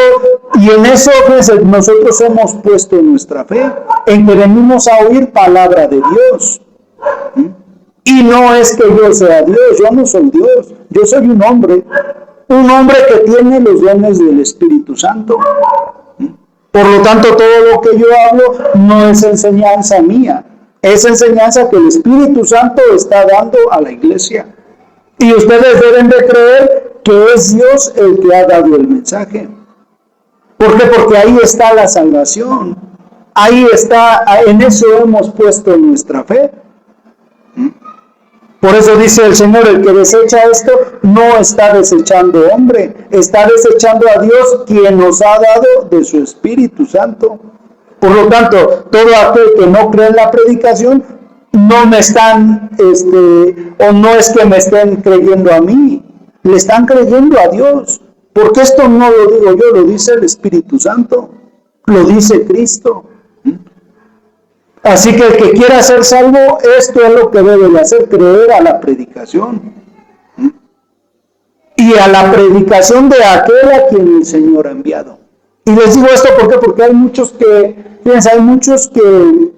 y en eso pues, nosotros hemos puesto nuestra fe, en que venimos a oír palabra de Dios. Y no es que yo sea Dios, yo no soy Dios, yo soy un hombre que tiene los dones del Espíritu Santo. Por lo tanto, todo lo que yo hablo no es enseñanza mía, es enseñanza que el Espíritu Santo está dando a la iglesia. Y ustedes deben de creer que es Dios el que ha dado el mensaje. ¿Por qué? Porque ahí está la salvación. Ahí está, en eso hemos puesto nuestra fe. Por eso dice el Señor, el que desecha esto no está desechando hombre, está desechando a Dios quien nos ha dado de su Espíritu Santo. Por lo tanto, todo aquel que no cree en la predicación, no me están, o no es que me estén creyendo a mí, le están creyendo a Dios, porque esto no lo digo yo, lo dice el Espíritu Santo, lo dice Cristo. Así que el que quiera ser salvo, esto es lo que debe de hacer, creer a la predicación. Y a la predicación de aquel a quien el Señor ha enviado. Y les digo esto porque hay muchos que, fíjense, hay muchos que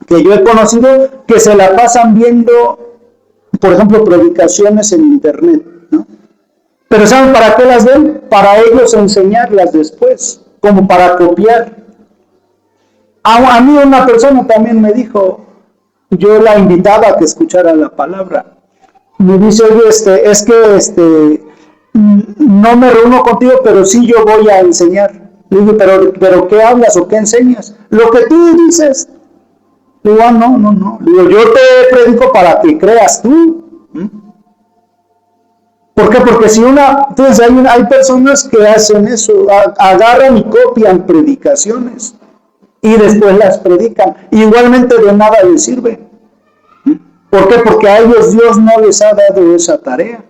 yo he conocido que se la pasan viendo, por ejemplo, predicaciones en internet, ¿no? Pero ¿saben para qué las ven? Para ellos enseñarlas después, como para copiar. A mí una persona también me dijo, yo la invitaba a que escuchara la palabra. Me dice, oye, es que no me reúno contigo, pero sí yo voy a enseñar. Le digo, pero ¿qué hablas o qué enseñas? Lo que tú dices. Le digo, no. Le digo, yo te predico para que creas tú. ¿Por qué? Porque si entonces hay personas que hacen eso, agarran y copian predicaciones y después las predican. Igualmente de nada les sirve. ¿Por qué? Porque a ellos Dios no les ha dado esa tarea.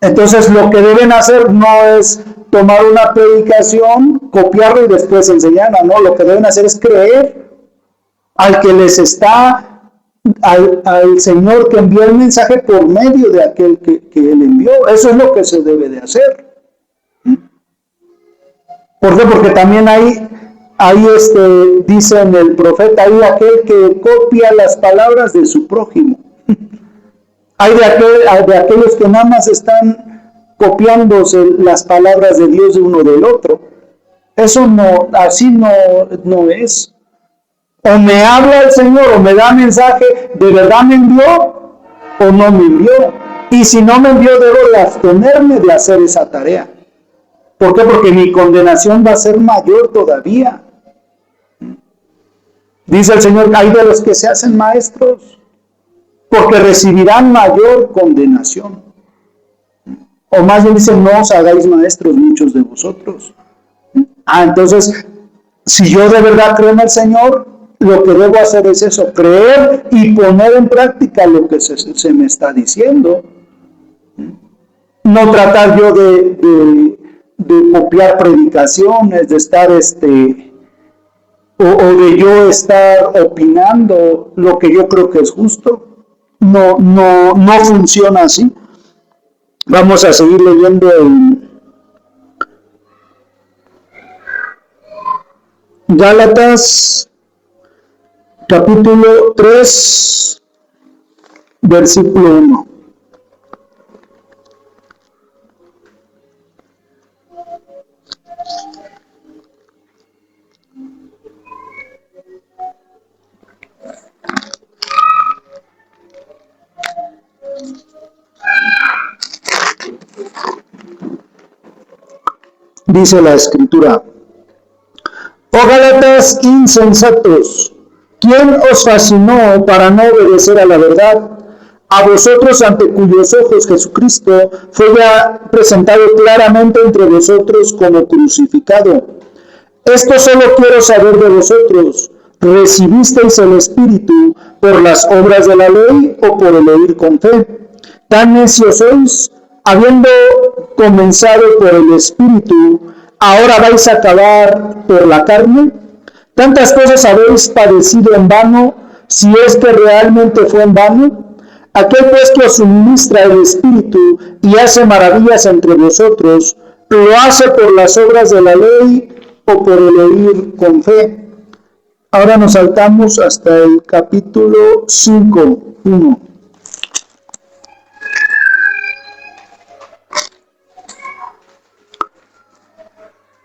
Entonces lo que deben hacer no es tomar una predicación, copiarlo y después enseñarla, no, lo que deben hacer es creer al que les está, al Señor que envió el mensaje por medio de aquel que Él envió. Eso es lo que se debe de hacer. ¿Por qué? Porque también ahí dice en el profeta, hay aquel que copia las palabras de su prójimo. Hay de aquellos que nada más están copiándose las palabras de Dios de uno del otro. Eso así no es. O me habla el Señor o me da mensaje, ¿de verdad me envió o no me envió? Y si no me envió, debo de abstenerme de hacer esa tarea. ¿Por qué? Porque mi condenación va a ser mayor todavía. Dice el Señor, hay de los que se hacen maestros, porque recibirán mayor condenación. O más bien dice, no os hagáis maestros muchos de vosotros. Entonces, si yo de verdad creo en el Señor, lo que debo hacer es eso, creer y poner en práctica lo que se me está diciendo. No tratar yo de copiar predicaciones, de estar o de yo estar opinando lo que yo creo que es justo. No funciona así. Vamos a seguir leyendo en Gálatas capítulo 3, versículo 1. Dice la Escritura: oh Gálatas insensatos, ¿Quién os fascinó para no obedecer a la verdad? A vosotros ante cuyos ojos Jesucristo fue ya presentado claramente entre vosotros como crucificado. Esto solo quiero saber de vosotros. ¿Recibisteis el Espíritu por las obras de la ley o por el oír con fe? Tan necios sois, habiendo comenzado por el Espíritu, ¿ahora vais a acabar por la carne? Tantas cosas habéis padecido en vano, si es que realmente fue en vano. Aquel pues que os suministra el Espíritu y hace maravillas entre vosotros, ¿lo hace por las obras de la ley o por el oír con fe? Ahora nos saltamos hasta el capítulo 5:1.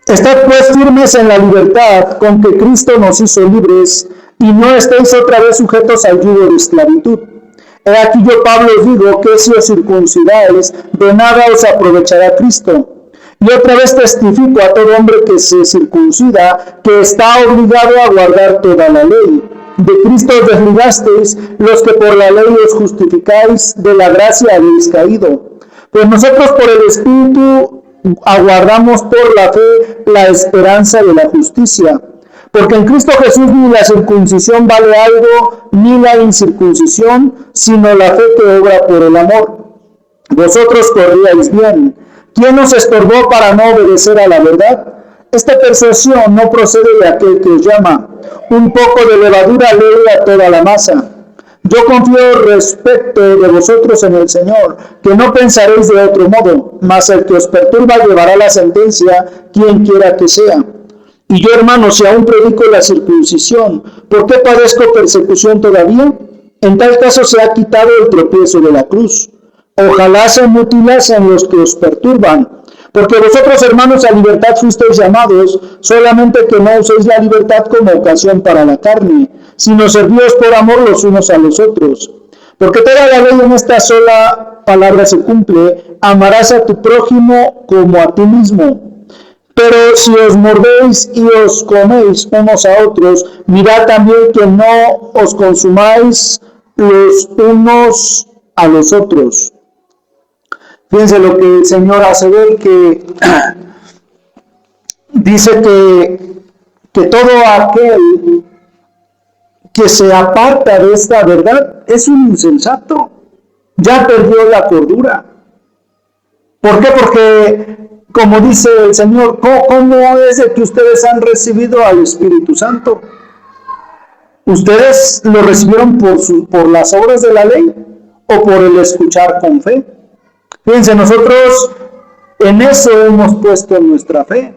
Estad pues firmes en la libertad con que Cristo nos hizo libres, y no estéis otra vez sujetos al yugo de esclavitud. He aquí yo, Pablo, os digo que si os circuncidáis, de nada os aprovechará Cristo. Y otra vez testifico a todo hombre que se circuncida, que está obligado a guardar toda la ley. De Cristo os desligasteis, los que por la ley os justificáis, de la gracia habéis caído. Pues nosotros por el Espíritu aguardamos por la fe la esperanza de la justicia. Porque en Cristo Jesús ni la circuncisión vale algo, ni la incircuncisión, sino la fe que obra por el amor. Vosotros corríais bien. ¿Quién os estorbó para no obedecer a la verdad? Esta persuasión no procede de aquel que os llama. Un poco de levadura leve a toda la masa. Yo confío respecto de vosotros en el Señor, que no pensaréis de otro modo, mas el que os perturba llevará la sentencia, quien quiera que sea. Y yo, hermanos, si aún predico la circuncisión, ¿por qué padezco persecución todavía? En tal caso se ha quitado el tropiezo de la cruz. Ojalá se mutilasen los que os perturban. Porque vosotros, hermanos, a libertad fuisteis llamados, solamente que no uséis la libertad como ocasión para la carne, sino servíos por amor los unos a los otros. Porque toda la ley en esta sola palabra se cumple: amarás a tu prójimo como a ti mismo. Pero si os mordéis y os coméis unos a otros, mirad también que no os consumáis los unos a los otros. Fíjense lo que el Señor hace ver, que dice que todo aquel que se aparta de esta verdad es un insensato, ya perdió la cordura. ¿Por qué? Porque, como dice el Señor, ¿cómo es de que ustedes han recibido al Espíritu Santo? ¿Ustedes lo recibieron por las obras de la ley o por el escuchar con fe? Fíjense, nosotros en eso hemos puesto nuestra fe,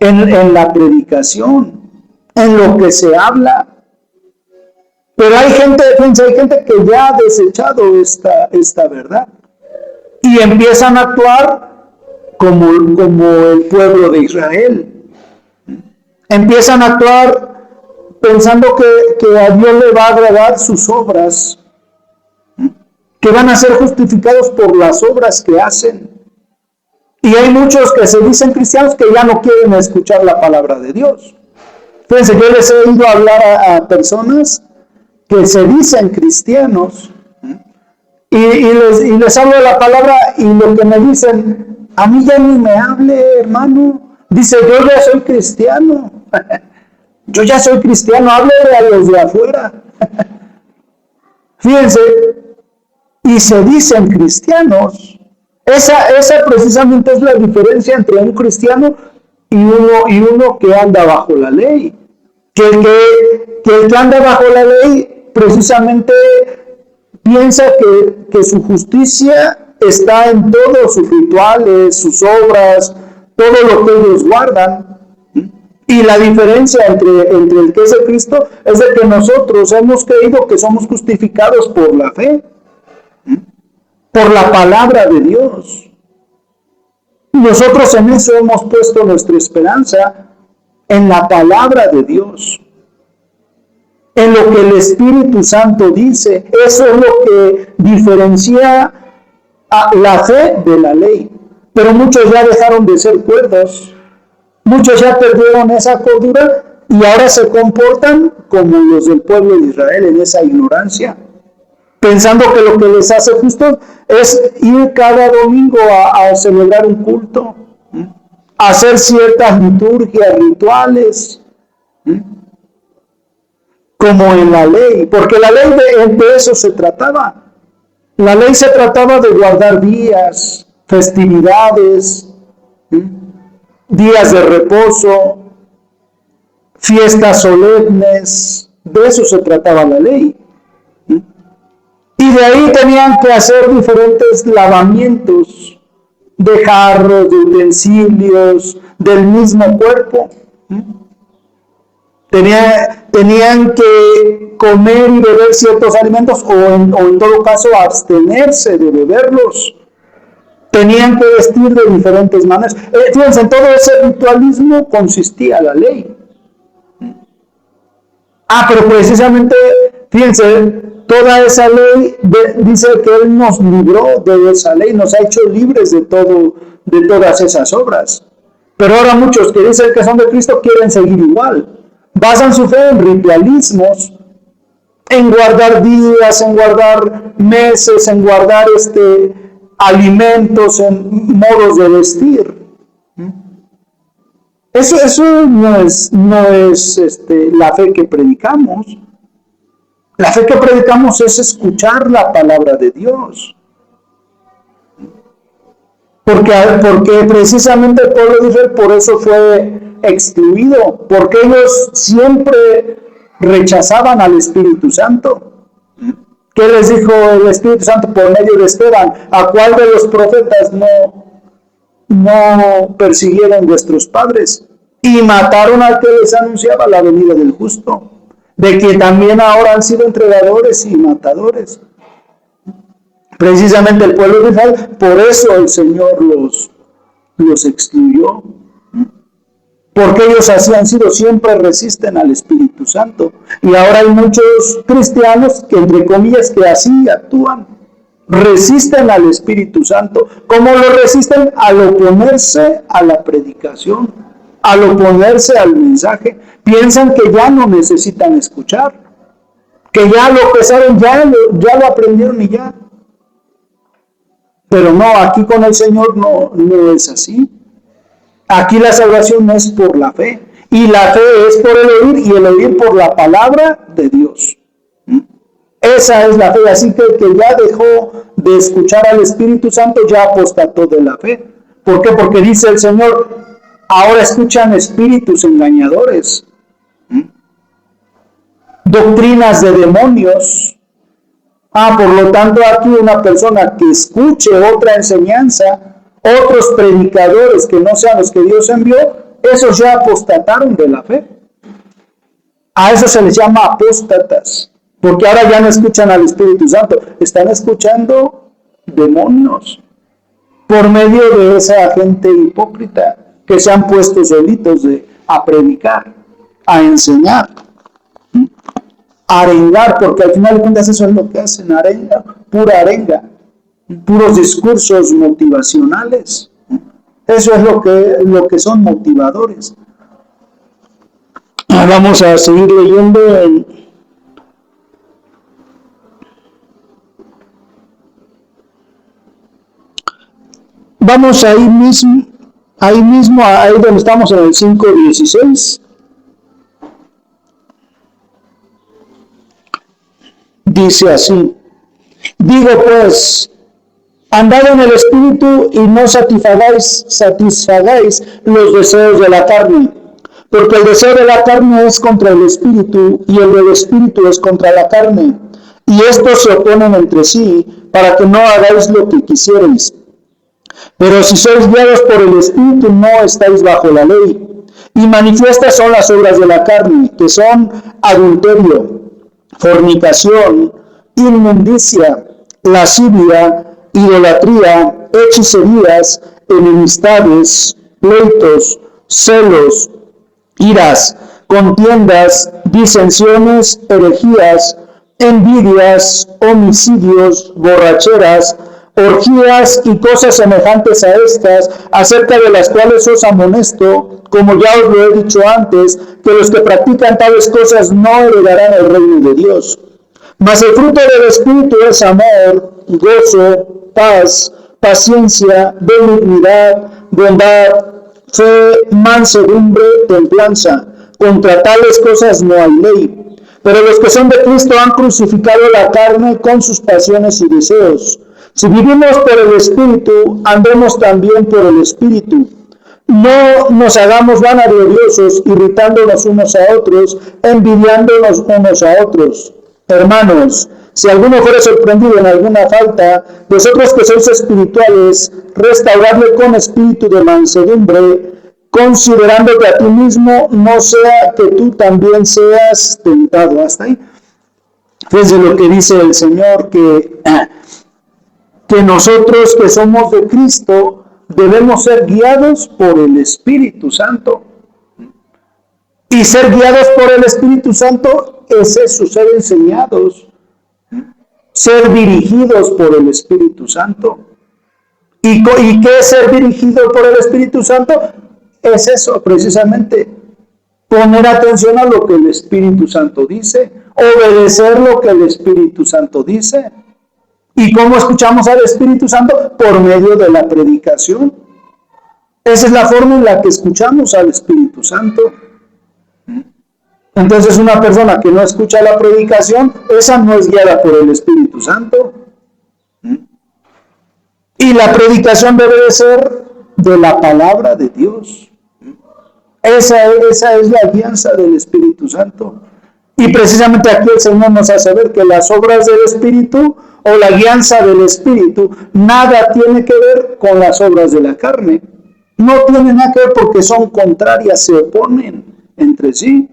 en la predicación, en lo que se habla. Pero hay gente, fíjense, hay gente que ya ha desechado esta verdad y empiezan a actuar como el pueblo de Israel. Empiezan a actuar pensando que a Dios le va a agradar sus obras, que van a ser justificados por las obras que hacen. Y hay muchos que se dicen cristianos que ya no quieren escuchar la palabra de Dios. Fíjense, yo les he ido a hablar a personas que se dicen cristianos y les hablo la palabra, y lo que me dicen: a mí ya ni me hable, hermano. Dice, yo ya soy cristiano. Yo ya soy cristiano, háblele a los de afuera. Fíjense, y se dicen cristianos. Esa precisamente es la diferencia entre un cristiano y uno que anda bajo la ley. Que el que anda bajo la ley precisamente piensa que su justicia está en todos sus rituales, sus obras, todo lo que ellos guardan. Y la diferencia entre el que es de Cristo es de que nosotros hemos creído que somos justificados por la fe, por la palabra de Dios. Y nosotros en eso hemos puesto nuestra esperanza, en la palabra de Dios, en lo que el Espíritu Santo dice. Eso es lo que diferencia a la fe de la ley. Pero muchos ya dejaron de ser cuerdos, muchos ya perdieron esa cordura y ahora se comportan como los del pueblo de Israel en esa ignorancia, pensando que lo que les hace justos es ir cada domingo a celebrar un culto, a hacer ciertas liturgias, rituales, como en la ley, porque la ley de eso se trataba. La ley se trataba de guardar días, festividades, días de reposo, fiestas solemnes, de eso se trataba la ley. Y de ahí tenían que hacer diferentes lavamientos de jarros, de utensilios, del mismo cuerpo. Tenían que comer y beber ciertos alimentos o en todo caso abstenerse de beberlos. Tenían que vestir de diferentes maneras. Fíjense, en todo ese ritualismo consistía la ley. Pero precisamente, fíjense, toda esa ley dice que Él nos libró de esa ley, nos ha hecho libres de todas esas obras. Pero ahora muchos que dicen que son de Cristo quieren seguir igual. Basan su fe en ritualismos, en guardar días, en guardar meses, en guardar alimentos, en modos de vestir. Eso no es la fe que predicamos. La fe que predicamos es escuchar la palabra de Dios. Porque precisamente el pueblo de Israel por eso fue excluido, porque ellos siempre rechazaban al Espíritu Santo. ¿Qué les dijo el Espíritu Santo por medio de Esteban? ¿A cuál de los profetas no persiguieron vuestros padres? Y mataron al que les anunciaba la venida del justo, de quien también ahora han sido entregadores y matadores. Precisamente el pueblo de Israel, por eso el Señor los excluyó. Porque ellos así han sido, siempre resisten al Espíritu Santo. Y ahora hay muchos cristianos que, entre comillas, que así actúan. Resisten al Espíritu Santo. ¿Cómo lo resisten? Al oponerse a la predicación, al oponerse al mensaje. Piensan que ya no necesitan escuchar, que ya lo que saben, ya lo aprendieron y ya. Pero no, aquí con el Señor no es así. Aquí la salvación no es por la fe, y la fe es por el oír, y el oír por la palabra de Dios. Esa es la fe, así que el que ya dejó de escuchar al Espíritu Santo ya apostató de la fe. ¿Por qué? Porque dice el Señor, ahora escuchan espíritus engañadores, doctrinas de demonios. Por lo tanto, aquí una persona que escuche otra enseñanza, otros predicadores que no sean los que Dios envió, esos ya apostataron de la fe. A eso se les llama apóstatas, porque ahora ya no escuchan al Espíritu Santo, están escuchando demonios por medio de esa gente hipócrita que se han puesto solitos a predicar, a enseñar, a arengar, porque al final de cuentas eso es lo que hacen, pura arenga, puros discursos motivacionales. Eso es lo que son motivadores. Vamos a seguir leyendo vamos ahí mismo, ahí donde estamos en el 5:16. Dice así: digo pues, andad en el Espíritu y no satisfagáis los deseos de la carne, porque el deseo de la carne es contra el Espíritu y el del Espíritu es contra la carne, y estos se oponen entre sí para que no hagáis lo que quisierais. Pero si sois guiados por el Espíritu, no estáis bajo la ley. Y manifiestas son las obras de la carne, que son adulterio, fornicación, inmundicia, lascivia, idolatría, hechicerías, enemistades, pleitos, celos, iras, contiendas, disensiones, herejías, envidias, homicidios, borracheras, orgías y cosas semejantes a estas, acerca de las cuales os amonesto, como ya os lo he dicho antes, que los que practican tales cosas no heredarán el reino de Dios. Mas el fruto del Espíritu es amor, gozo, paz, paciencia, benignidad, bondad, fe, mansedumbre, templanza. Contra tales cosas no hay ley. Pero los que son de Cristo han crucificado la carne con sus pasiones y deseos. Si vivimos por el Espíritu, andemos también por el Espíritu. No nos hagamos vanagloriosos, irritándonos unos a otros, envidiándonos unos a otros. Hermanos, si alguno fuera sorprendido en alguna falta, vosotros que sois espirituales, restauradle con espíritu de mansedumbre, considerándote a ti mismo, no sea que tú también seas tentado. Hasta ahí. Fíjense lo que dice el Señor, que nosotros que somos de Cristo debemos ser guiados por el Espíritu Santo. Y ser guiados por el Espíritu Santo es eso, ser enseñados, ser dirigidos por el Espíritu Santo. ¿Y qué es ser dirigido por el Espíritu Santo? Es eso, precisamente, poner atención a lo que el Espíritu Santo dice, obedecer lo que el Espíritu Santo dice. ¿Y cómo escuchamos al Espíritu Santo? Por medio de la predicación. Esa es la forma en la que escuchamos al Espíritu Santo. Entonces, una persona que no escucha la predicación, esa no es guiada por el Espíritu Santo. Y la predicación debe de ser de la palabra de Dios. Esa es la guianza del Espíritu Santo. Y precisamente aquí el Señor nos hace ver que las obras del Espíritu o la guianza del Espíritu nada tiene que ver con las obras de la carne. No tienen nada que ver porque son contrarias, se oponen entre sí.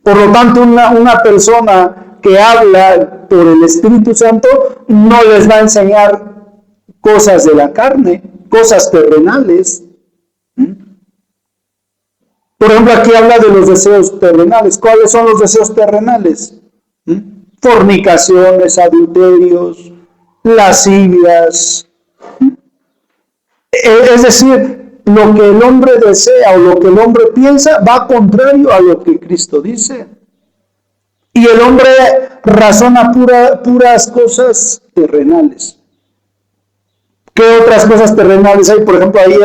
Por lo tanto, una persona que habla por el Espíritu Santo no les va a enseñar cosas de la carne, cosas terrenales. Por ejemplo, aquí habla de los deseos terrenales. ¿Cuáles son los deseos terrenales? Fornicaciones, adulterios, lascivias. Es decir, lo que el hombre desea o lo que el hombre piensa va contrario a lo que Cristo dice. Y el hombre razona puras cosas terrenales. ¿Qué otras cosas terrenales hay? Por ejemplo, ahí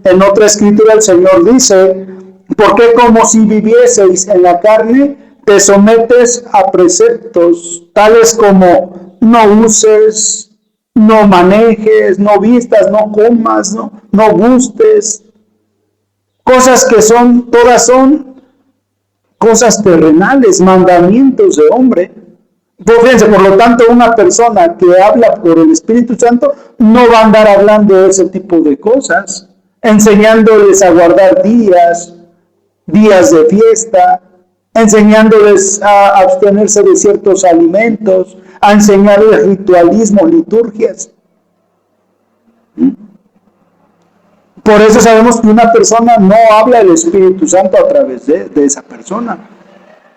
en otra escritura el Señor dice: porque como si vivieseis en la carne, te sometes a preceptos tales como no uses, no manejes, no vistas, no comas, no gustes. Cosas que todas son cosas terrenales, mandamientos de hombre. Pues fíjense, por lo tanto, una persona que habla por el Espíritu Santo no va a andar hablando de ese tipo de cosas, enseñándoles a guardar días de fiesta, enseñándoles a abstenerse de ciertos alimentos, a enseñarles ritualismo, liturgias. Por eso sabemos que una persona no habla del Espíritu Santo a través de esa persona.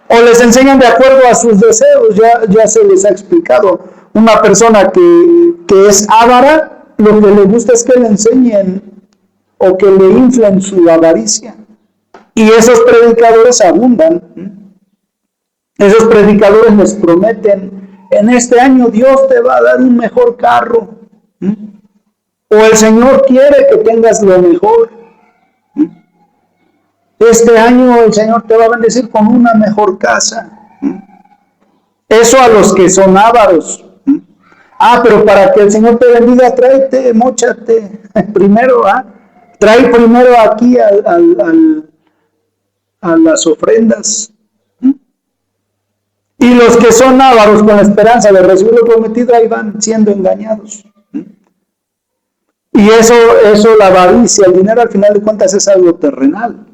O les enseñan de acuerdo a sus deseos, ya se les ha explicado. Una persona que es avara, lo que le gusta es que le enseñen o que le inflen su avaricia. Y esos predicadores abundan. Esos predicadores les prometen: en este año Dios te va a dar un mejor carro. O el Señor quiere que tengas lo mejor. Este año el Señor te va a bendecir con una mejor casa. Eso a los que son ávaros. Pero para que el Señor te bendiga, tráete, móchate primero. Trae primero aquí a las ofrendas. Y los que son ávaros con la esperanza de recibir lo prometido, ahí van siendo engañados. Y eso, la avaricia, el dinero, al final de cuentas es algo terrenal.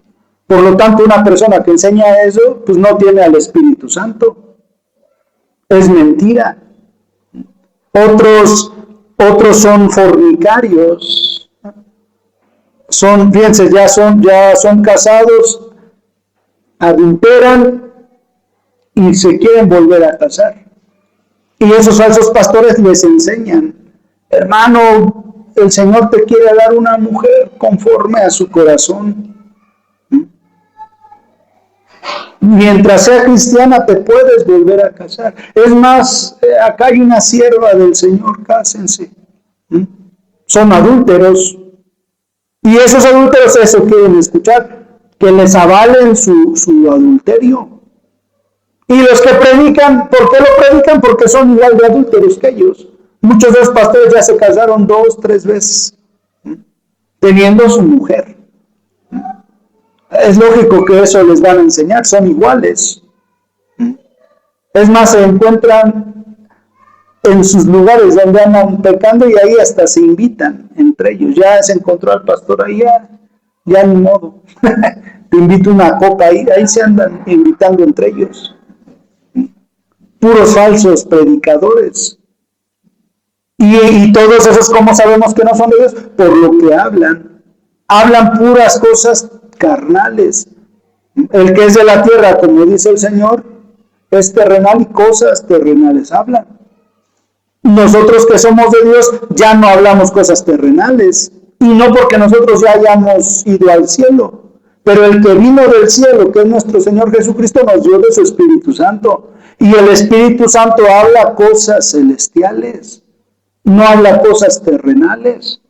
Por lo tanto, una persona que enseña eso, pues no tiene al Espíritu Santo. Es mentira. Otros son fornicarios. Fíjense, ya son casados, adulteran y se quieren volver a casar. Y esos falsos pastores les enseñan Hermano, el Señor te quiere dar una mujer conforme a su corazón. Mientras sea cristiana te puedes volver a casar. Es más, acá hay una sierva del Señor, cásense. Son adúlteros. Y esos adúlteros eso quieren escuchar, que les avalen su adulterio. Y los que predican, ¿por qué lo predican? Porque son igual de adúlteros que ellos. Muchos de los pastores ya se casaron 2, 3 veces, teniendo su mujer. Es lógico que eso les van a enseñar, son iguales. Es más, se encuentran en sus lugares donde andan pecando y ahí hasta se invitan entre ellos. Ya se encontró al pastor ahí, ya ni modo. Te invito una copa ahí se andan invitando entre ellos. Puros falsos predicadores. Y todos esos, ¿cómo sabemos que no son de Dios? Por lo que hablan. Hablan puras cosas carnales. El que es de la tierra, como dice el Señor, es terrenal y cosas terrenales hablan. Nosotros que somos de Dios ya no hablamos cosas terrenales. Y no porque nosotros ya hayamos ido al cielo. Pero el que vino del cielo, que es nuestro Señor Jesucristo, nos dio de su Espíritu Santo. Y el Espíritu Santo habla cosas celestiales. No habla cosas terrenales.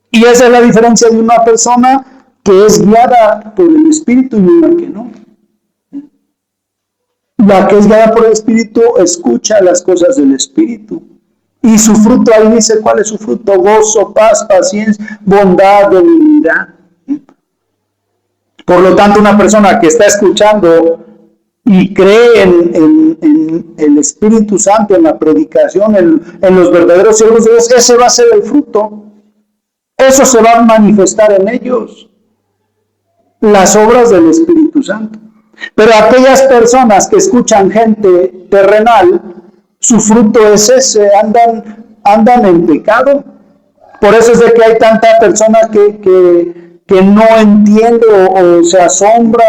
Y esa es la diferencia de una persona que es guiada por el Espíritu y una que no. La que es guiada por el Espíritu escucha las cosas del Espíritu. Y su fruto, ahí dice cuál es su fruto: gozo, paz, paciencia, bondad, benignidad. Por lo tanto, una persona que está escuchando y cree en el Espíritu Santo, en la predicación, en los verdaderos siervos de Dios, ese va a ser el fruto. Eso se va a manifestar en ellos, las obras del Espíritu Santo. Pero aquellas personas que escuchan gente terrenal, su fruto es ese, andan en pecado. Por eso es de que hay tanta persona que no entiende o se asombra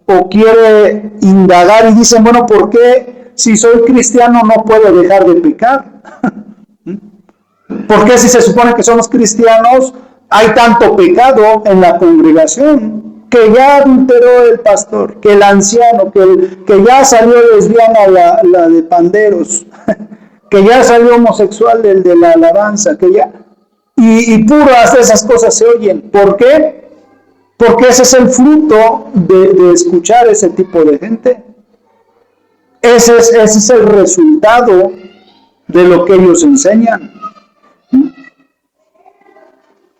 o quiere indagar y dicen, bueno, ¿por qué si soy cristiano no puedo dejar de pecar? ¿Por qué si se supone que somos cristianos hay tanto pecado en la congregación? Que ya adulteró el pastor, que el anciano, que ya salió lesbiana la de panderos, que ya salió homosexual el de la alabanza, que ya... Y puras de esas cosas se oyen. ¿Por qué? Porque ese es el fruto de escuchar ese tipo de gente. Ese es el resultado de lo que ellos enseñan.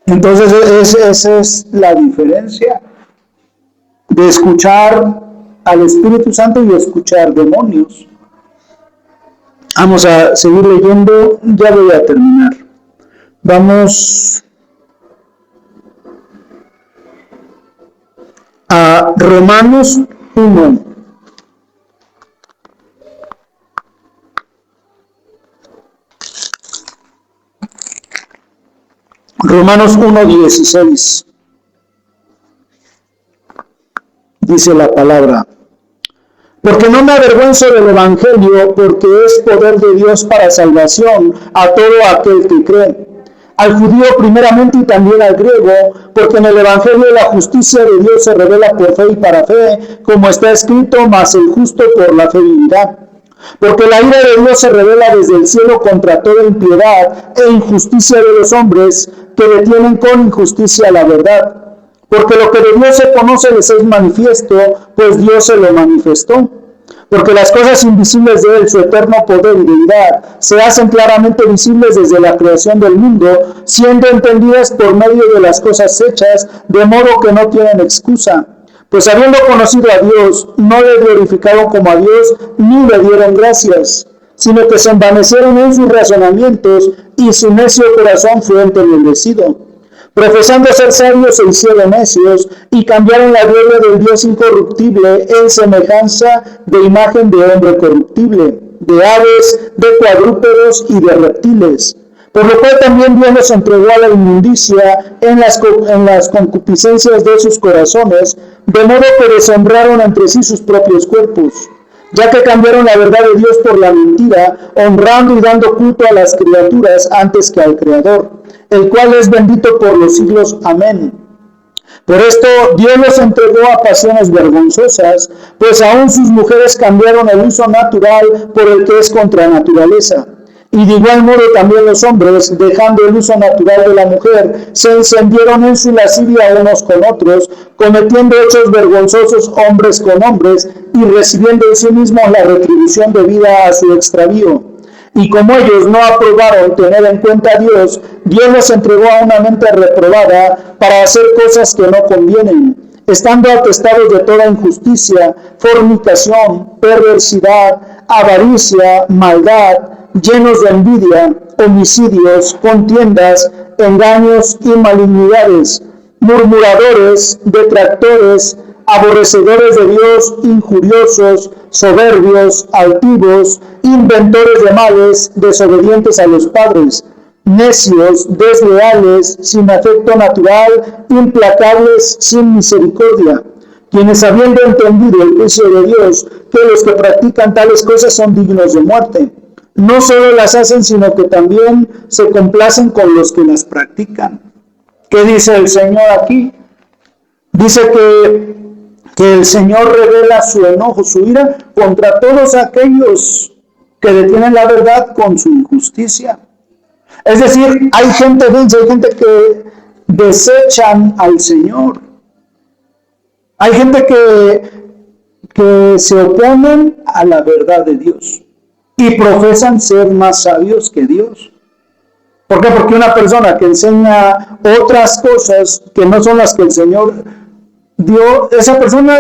Entonces esa es la diferencia de escuchar al Espíritu Santo y de escuchar demonios. Vamos a seguir leyendo, ya voy a terminar. Vamos a Romanos 1. Romanos 1:16. Dice la palabra: porque no me avergüenzo del Evangelio, porque es poder de Dios para salvación a todo aquel que cree, al judío primeramente y también al griego, porque en el Evangelio la justicia de Dios se revela por fe y para fe, como está escrito, mas el justo por la fe vivirá. Porque la ira de Dios se revela desde el cielo contra toda impiedad e injusticia de los hombres, que detienen con injusticia la verdad. Porque lo que de Dios se conoce les es manifiesto, pues Dios se lo manifestó. Porque las cosas invisibles de Él, su eterno poder y deidad, se hacen claramente visibles desde la creación del mundo, siendo entendidas por medio de las cosas hechas, de modo que no tienen excusa. Pues habiendo conocido a Dios, no le glorificaron como a Dios, ni le dieron gracias, sino que se envanecieron en sus razonamientos, y su necio corazón fue entenebrecido. Profesando ser sabios se hicieron necios, y cambiaron la gloria del Dios incorruptible en semejanza de imagen de hombre corruptible, de aves, de cuadrúpedos y de reptiles. Por lo cual también Dios los entregó a la inmundicia en las concupiscencias de sus corazones, de modo que deshonraron entre sí sus propios cuerpos, ya que cambiaron la verdad de Dios por la mentira, honrando y dando culto a las criaturas antes que al Creador, el cual es bendito por los siglos. Amén. Por esto Dios los entregó a pasiones vergonzosas, pues aún sus mujeres cambiaron el uso natural por el que es contra naturaleza. Y de igual modo también los hombres, dejando el uso natural de la mujer, se encendieron en su lascivia unos con otros, cometiendo hechos vergonzosos hombres con hombres, y recibiendo en sí mismos la retribución debida a su extravío. Y como ellos no aprobaron tener en cuenta a Dios, Dios los entregó a una mente reprobada para hacer cosas que no convienen, estando atestados de toda injusticia, fornicación, perversidad, avaricia, maldad, llenos de envidia, homicidios, contiendas, engaños y malignidades, murmuradores, detractores, aborrecedores de Dios, injuriosos, soberbios, altivos, inventores de males, desobedientes a los padres, necios, desleales, sin afecto natural, implacables, sin misericordia, quienes habiendo entendido el juicio de Dios, que los que practican tales cosas son dignos de muerte, no solo las hacen, sino que también se complacen con los que las practican. ¿Qué dice el Señor aquí? Dice que el Señor revela su enojo, su ira contra todos aquellos que detienen la verdad con su injusticia. Es decir, hay gente que desechan al Señor. Hay gente que se oponen a la verdad de Dios y profesan ser más sabios que Dios. ¿Por qué? Porque una persona que enseña otras cosas que no son las que el Señor dio, esa persona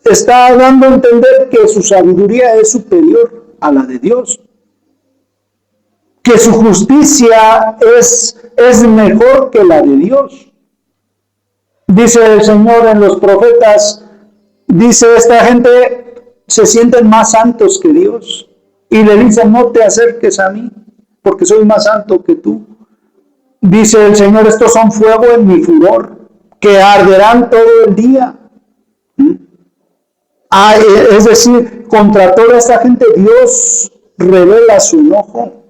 está dando a entender que su sabiduría es superior a la de Dios, que su justicia es mejor que la de Dios. Dice el Señor en los profetas, dice esta gente se sienten más santos que Dios y le dicen no te acerques a mí porque soy más santo que tú. Dice el Señor, estos son fuego en mi furor, que arderán todo el día. Es decir, contra toda esta gente Dios revela su enojo.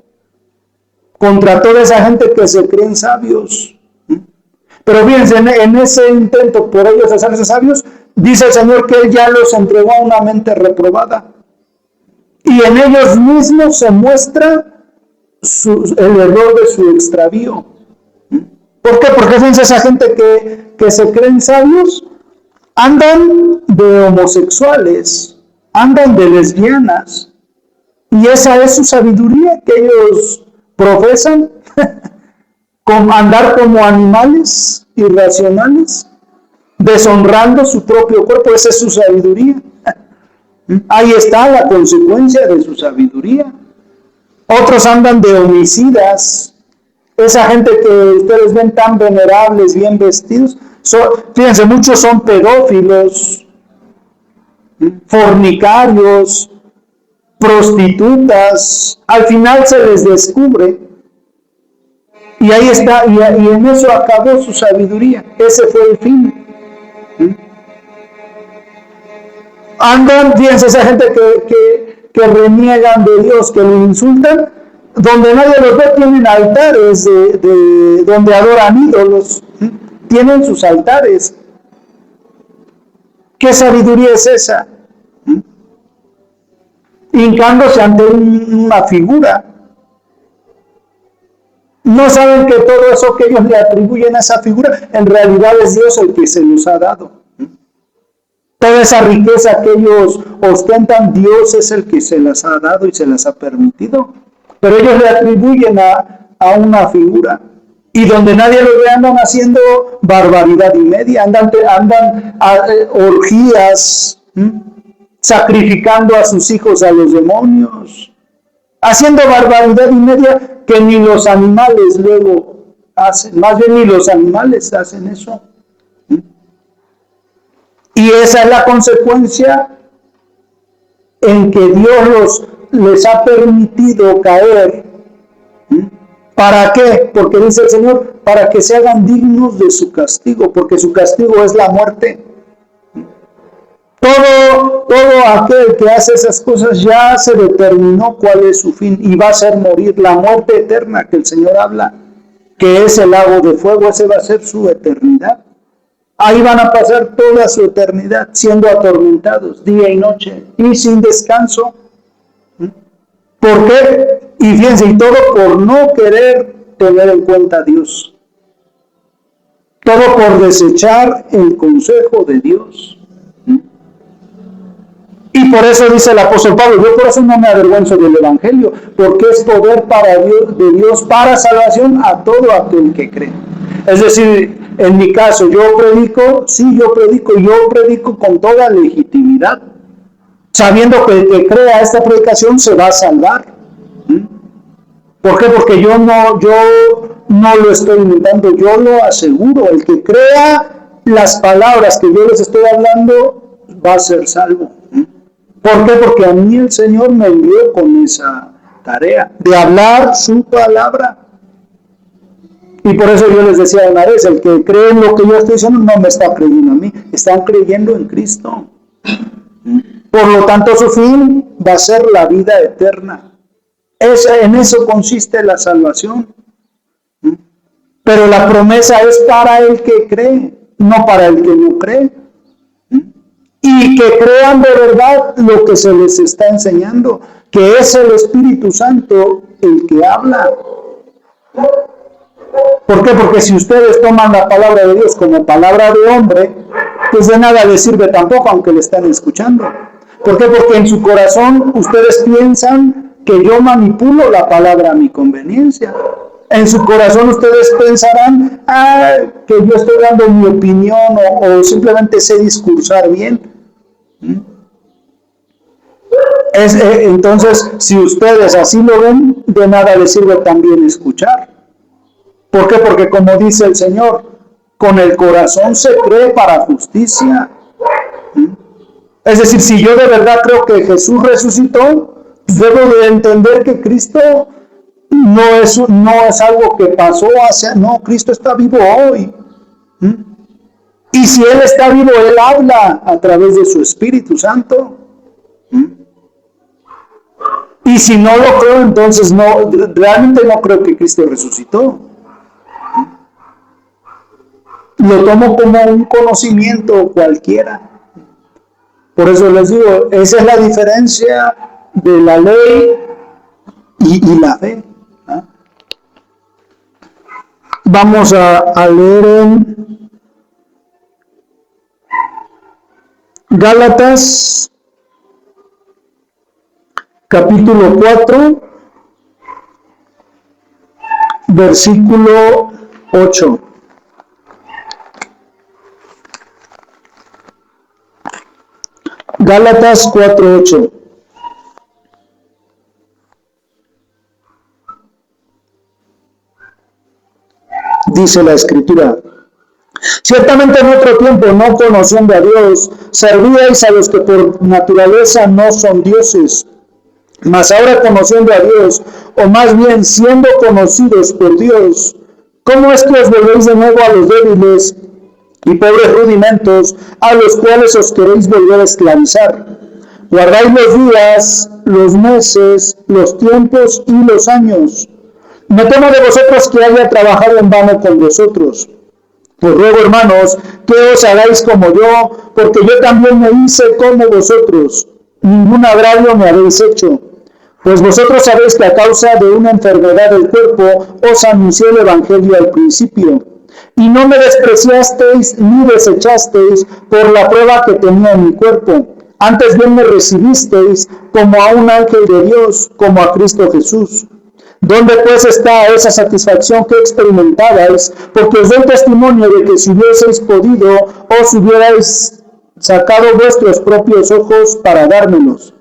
Contra toda esa gente que se creen sabios. Pero fíjense, en ese intento por ellos hacerse sabios, dice el Señor que Él ya los entregó a una mente reprobada. Y en ellos mismos se muestra el error de su extravío. ¿Por qué? Porque fíjense, esa gente que se creen sabios, andan de homosexuales, andan de lesbianas, y esa es su sabiduría que ellos profesan, con andar como animales irracionales, deshonrando su propio cuerpo. Esa es su sabiduría. Ahí está la consecuencia de su sabiduría. Otros andan de homicidas. Esa gente que ustedes ven tan venerables, bien vestidos, fíjense, muchos son pedófilos, fornicarios, prostitutas. Al final se les descubre. Y ahí está, y en eso acabó su sabiduría. Ese fue el fin. Andan, fíjense, esa gente que reniegan de Dios, que lo insultan, donde nadie los ve, tienen altares donde adoran ídolos. Tienen sus altares. ¿Qué sabiduría es esa? Hincándose ante una figura. No saben que todo eso que ellos le atribuyen a esa figura, en realidad es Dios el que se los ha dado. Toda esa riqueza que ellos ostentan, Dios es el que se las ha dado y se las ha permitido. Pero ellos le atribuyen a una figura. Y donde nadie lo ve, andan haciendo barbaridad y media, andan a orgías, sacrificando a sus hijos a los demonios, haciendo barbaridad y media que ni los animales luego hacen, más bien ni los animales hacen eso. Y esa es la consecuencia en que Dios les ha permitido caer. ¿Para qué? Porque dice el Señor, para que se hagan dignos de su castigo, porque su castigo es la muerte. Todo aquel que hace esas cosas ya se determinó cuál es su fin y va a ser morir. La muerte eterna que el Señor habla, que es el lago de fuego, ese va a ser su eternidad. Ahí van a pasar toda su eternidad siendo atormentados día y noche y sin descanso. ¿Por qué? Y fíjense, y todo por no querer tener en cuenta a Dios. Todo por desechar el consejo de Dios. Y por eso dice el apóstol Pablo, yo por eso no me avergüenzo del Evangelio, porque es poder de Dios para salvación a todo aquel que cree. Es decir, en mi caso, yo predico con toda legitimidad, sabiendo que el que crea esta predicación se va a salvar. ¿Por qué? Porque yo no lo estoy inventando, yo lo aseguro. El que crea las palabras que yo les estoy hablando va a ser salvo. ¿Por qué? Porque a mí el Señor me envió con esa tarea de hablar su palabra. Y por eso yo les decía una vez, el que cree en lo que yo estoy diciendo no me está creyendo a mí, están creyendo en Cristo. Por lo tanto, su fin va a ser la vida eterna. En eso consiste la salvación. Pero la promesa es para el que cree, no para el que no cree. Y que crean de verdad lo que se les está enseñando, que es el Espíritu Santo el que habla. ¿Por qué? Porque si ustedes toman la palabra de Dios como palabra de hombre, pues de nada les sirve tampoco, aunque le están escuchando. ¿Por qué? Porque en su corazón ustedes piensan que yo manipulo la palabra a mi conveniencia. En su corazón ustedes pensarán que yo estoy dando mi opinión o simplemente sé discursar bien. Entonces, si ustedes así lo ven, de nada les sirve también escuchar. ¿Por qué? Porque como dice el Señor, con el corazón se cree para justicia. Es decir, si yo de verdad creo que Jesús resucitó, debo de entender que Cristo no es algo que pasó no, Cristo está vivo hoy. Y si Él está vivo, Él habla a través de su Espíritu Santo. Y si no lo creo, entonces realmente no creo que Cristo resucitó. Lo tomo como un conocimiento cualquiera. Por eso les digo, esa es la diferencia de la ley y la fe. Vamos a leer en Gálatas, capítulo 4, versículo 8. Gálatas 4:8. Dice la Escritura: ciertamente en otro tiempo, no conociendo a Dios, servíais a los que por naturaleza no son dioses. Mas ahora conociendo a Dios, o más bien siendo conocidos por Dios, ¿cómo es que os volvéis de nuevo a los débiles y pobres rudimentos, a los cuales os queréis volver a esclavizar? Guardáis los días, los meses, los tiempos y los años. Me temo de vosotros que haya trabajado en vano con vosotros. Os ruego, hermanos, que os hagáis como yo, porque yo también me hice como vosotros. Ningún agravio me habéis hecho. Pues vosotros sabéis que a causa de una enfermedad del cuerpo os anuncié el Evangelio al principio. Y no me despreciasteis ni desechasteis por la prueba que tenía en mi cuerpo. Antes bien me recibisteis como a un ángel de Dios, como a Cristo Jesús. ¿Dónde pues está esa satisfacción que experimentabais? Porque os doy testimonio de que si hubieseis podido, os hubierais sacado vuestros propios ojos para dármelos.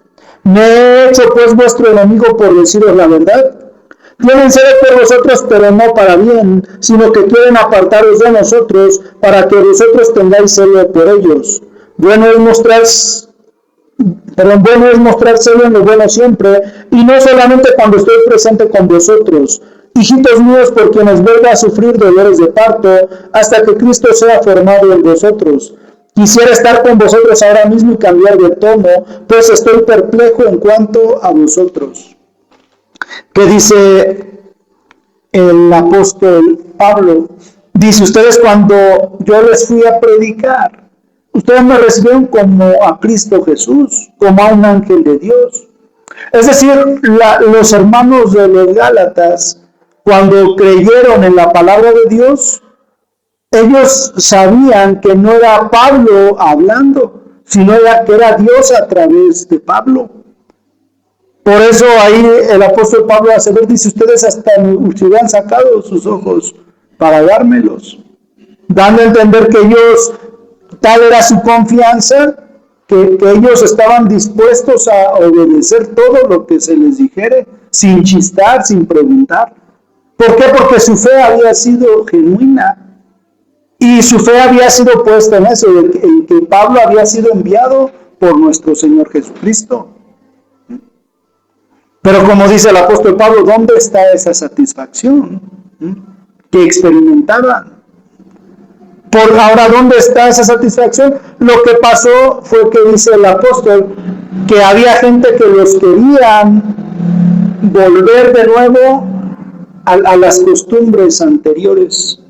¿Me he hecho pues vuestro enemigo por deciros la verdad? Tienen sed por vosotros, pero no para bien, sino que quieren apartaros de nosotros, para que vosotros tengáis celo por ellos. Bueno es mostrar celo en lo bueno siempre, y no solamente cuando estoy presente con vosotros. Hijitos míos, por quienes vuelva a sufrir dolores de parto, hasta que Cristo sea formado en vosotros. Quisiera estar con vosotros ahora mismo y cambiar de tono, pues estoy perplejo en cuanto a vosotros. ¿Qué dice el apóstol Pablo? Dice, ustedes cuando yo les fui a predicar, ustedes me recibieron como a Cristo Jesús, como a un ángel de Dios. Es decir, los hermanos de los Gálatas, cuando creyeron en la palabra de Dios, ellos sabían que no era Pablo hablando, sino que era Dios a través de Pablo. Por eso ahí el apóstol Pablo hace ver, dice, ustedes hasta me hubieran sacado sus ojos para dármelos, dando a entender que ellos, tal era su confianza, que ellos estaban dispuestos a obedecer todo lo que se les dijere, sin chistar, sin preguntar. ¿Por qué? Porque su fe había sido genuina. Y su fe había sido puesta en eso, en que Pablo había sido enviado por nuestro Señor Jesucristo. Pero como dice el apóstol Pablo, ¿dónde está esa satisfacción que experimentaban? Por ahora, ¿dónde está esa satisfacción? Lo que pasó fue que dice el apóstol que había gente que los querían volver de nuevo a las costumbres anteriores.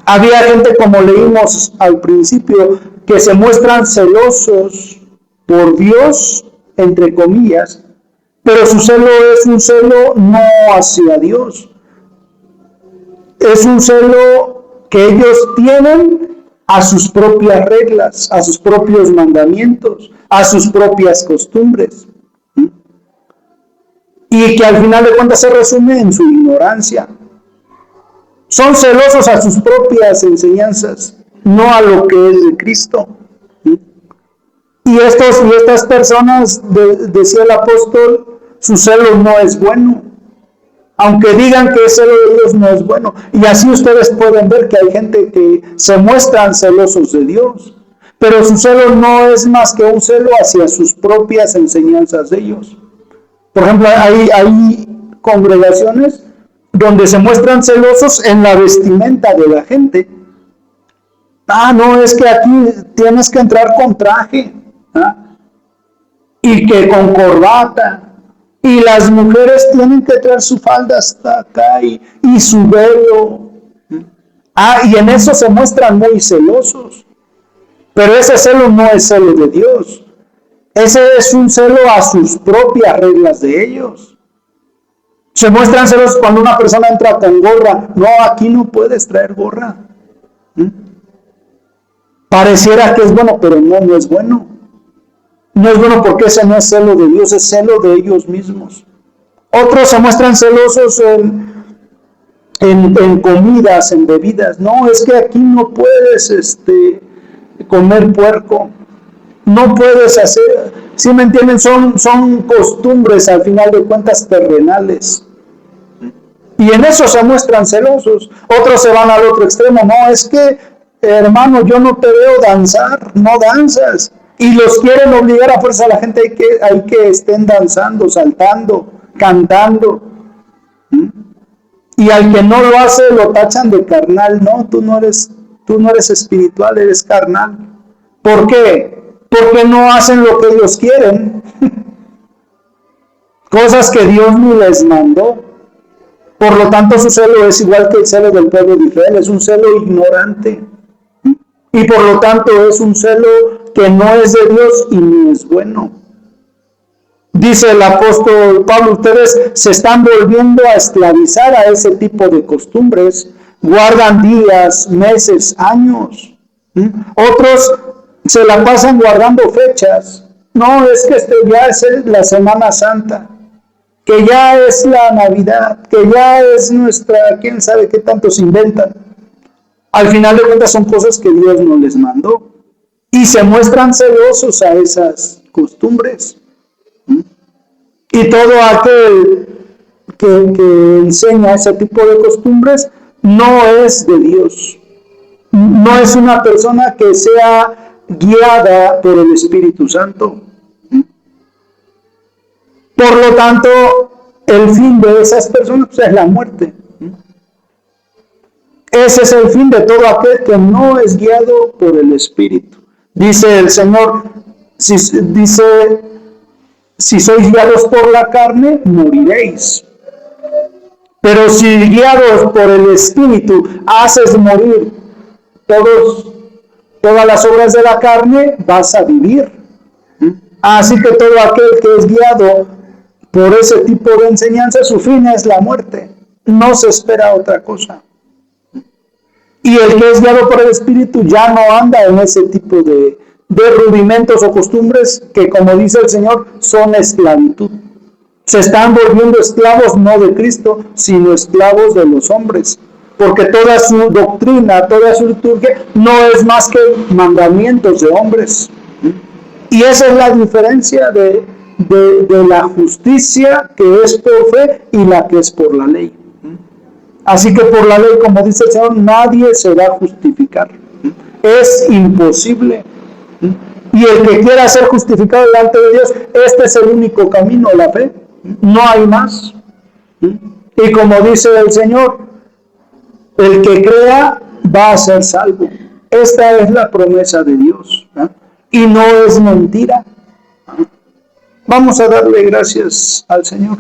Había gente, como leímos al principio, que se muestran celosos por Dios, entre comillas, pero su celo es un celo no hacia Dios. Es un celo que ellos tienen a sus propias reglas, a sus propios mandamientos, a sus propias costumbres. Y que al final de cuentas se resume en su ignorancia. Son celosos a sus propias enseñanzas, no a lo que es de Cristo. Y estas personas, decía el apóstol, su celo no es bueno. Aunque digan que el celo de Dios no es bueno. Y así ustedes pueden ver que hay gente que se muestran celosos de Dios. Pero su celo no es más que un celo hacia sus propias enseñanzas de ellos. Por ejemplo, hay congregaciones donde se muestran celosos en la vestimenta de la gente. No, es que aquí tienes que entrar con traje, y que con corbata, y las mujeres tienen que traer su falda hasta acá y su velo. Y en eso se muestran muy celosos. Pero ese celo no es celo de Dios. Ese es un celo a sus propias reglas de ellos. Se muestran celos cuando una persona entra con gorra. No, aquí no puedes traer gorra. Pareciera que es bueno, pero no es bueno. No es bueno porque ese no es celo de Dios, es celo de ellos mismos. Otros se muestran celosos en comidas, en bebidas. No, es que aquí no puedes comer puerco. No puedes hacer, ¿sí me entienden? Son costumbres al final de cuentas terrenales. Y en eso se muestran celosos. Otros se van al otro extremo. No, es que, hermano, yo no te veo danzar, no danzas. Y los quieren obligar a fuerza a la gente hay que estén danzando, saltando, cantando. Y al que no lo hace lo tachan de carnal. No, tú no eres espiritual, eres carnal. ¿Por qué? Porque no hacen lo que ellos quieren. Cosas que Dios ni les mandó. Por lo tanto, su celo es igual que el celo del pueblo de Israel. Es un celo ignorante. Y por lo tanto es un celo que no es de Dios y no es bueno. Dice el apóstol Pablo, ustedes se están volviendo a esclavizar a ese tipo de costumbres. Guardan días, meses, años. Otros se la pasan guardando fechas. No, es que ya es la Semana Santa, que ya es la Navidad, que ya es nuestra, quién sabe qué tanto se inventan. Al final de cuentas son cosas que Dios no les mandó. Y se muestran celosos a esas costumbres. Y todo aquel que enseña ese tipo de costumbres no es de Dios. No es una persona que sea guiada por el Espíritu Santo. Por lo tanto, el fin de esas personas es la muerte. Ese es el fin de todo aquel que no es guiado por el Espíritu. Dice el Señor, si sois guiados por la carne, moriréis. Pero si guiados por el Espíritu haces morir todas las obras de la carne, vas a vivir. Así que todo aquel que es guiado por ese tipo de enseñanza, su fin es la muerte. No se espera otra cosa. Y el que es guiado por el Espíritu ya no anda en ese tipo de rudimentos o costumbres que, como dice el Señor, son esclavitud. Se están volviendo esclavos no de Cristo, sino esclavos de los hombres. Porque toda su doctrina, toda su liturgia no es más que mandamientos de hombres. Y esa es la diferencia de la justicia que es por fe y la que es por la ley. Así que por la ley, como dice el Señor, nadie se va a justificar. Es imposible. Y el que quiera ser justificado delante de Dios, este es el único camino, la fe. No hay más. Y como dice el Señor, el que crea va a ser salvo. Esta es la promesa de Dios. Y no es mentira. Vamos a darle gracias al Señor.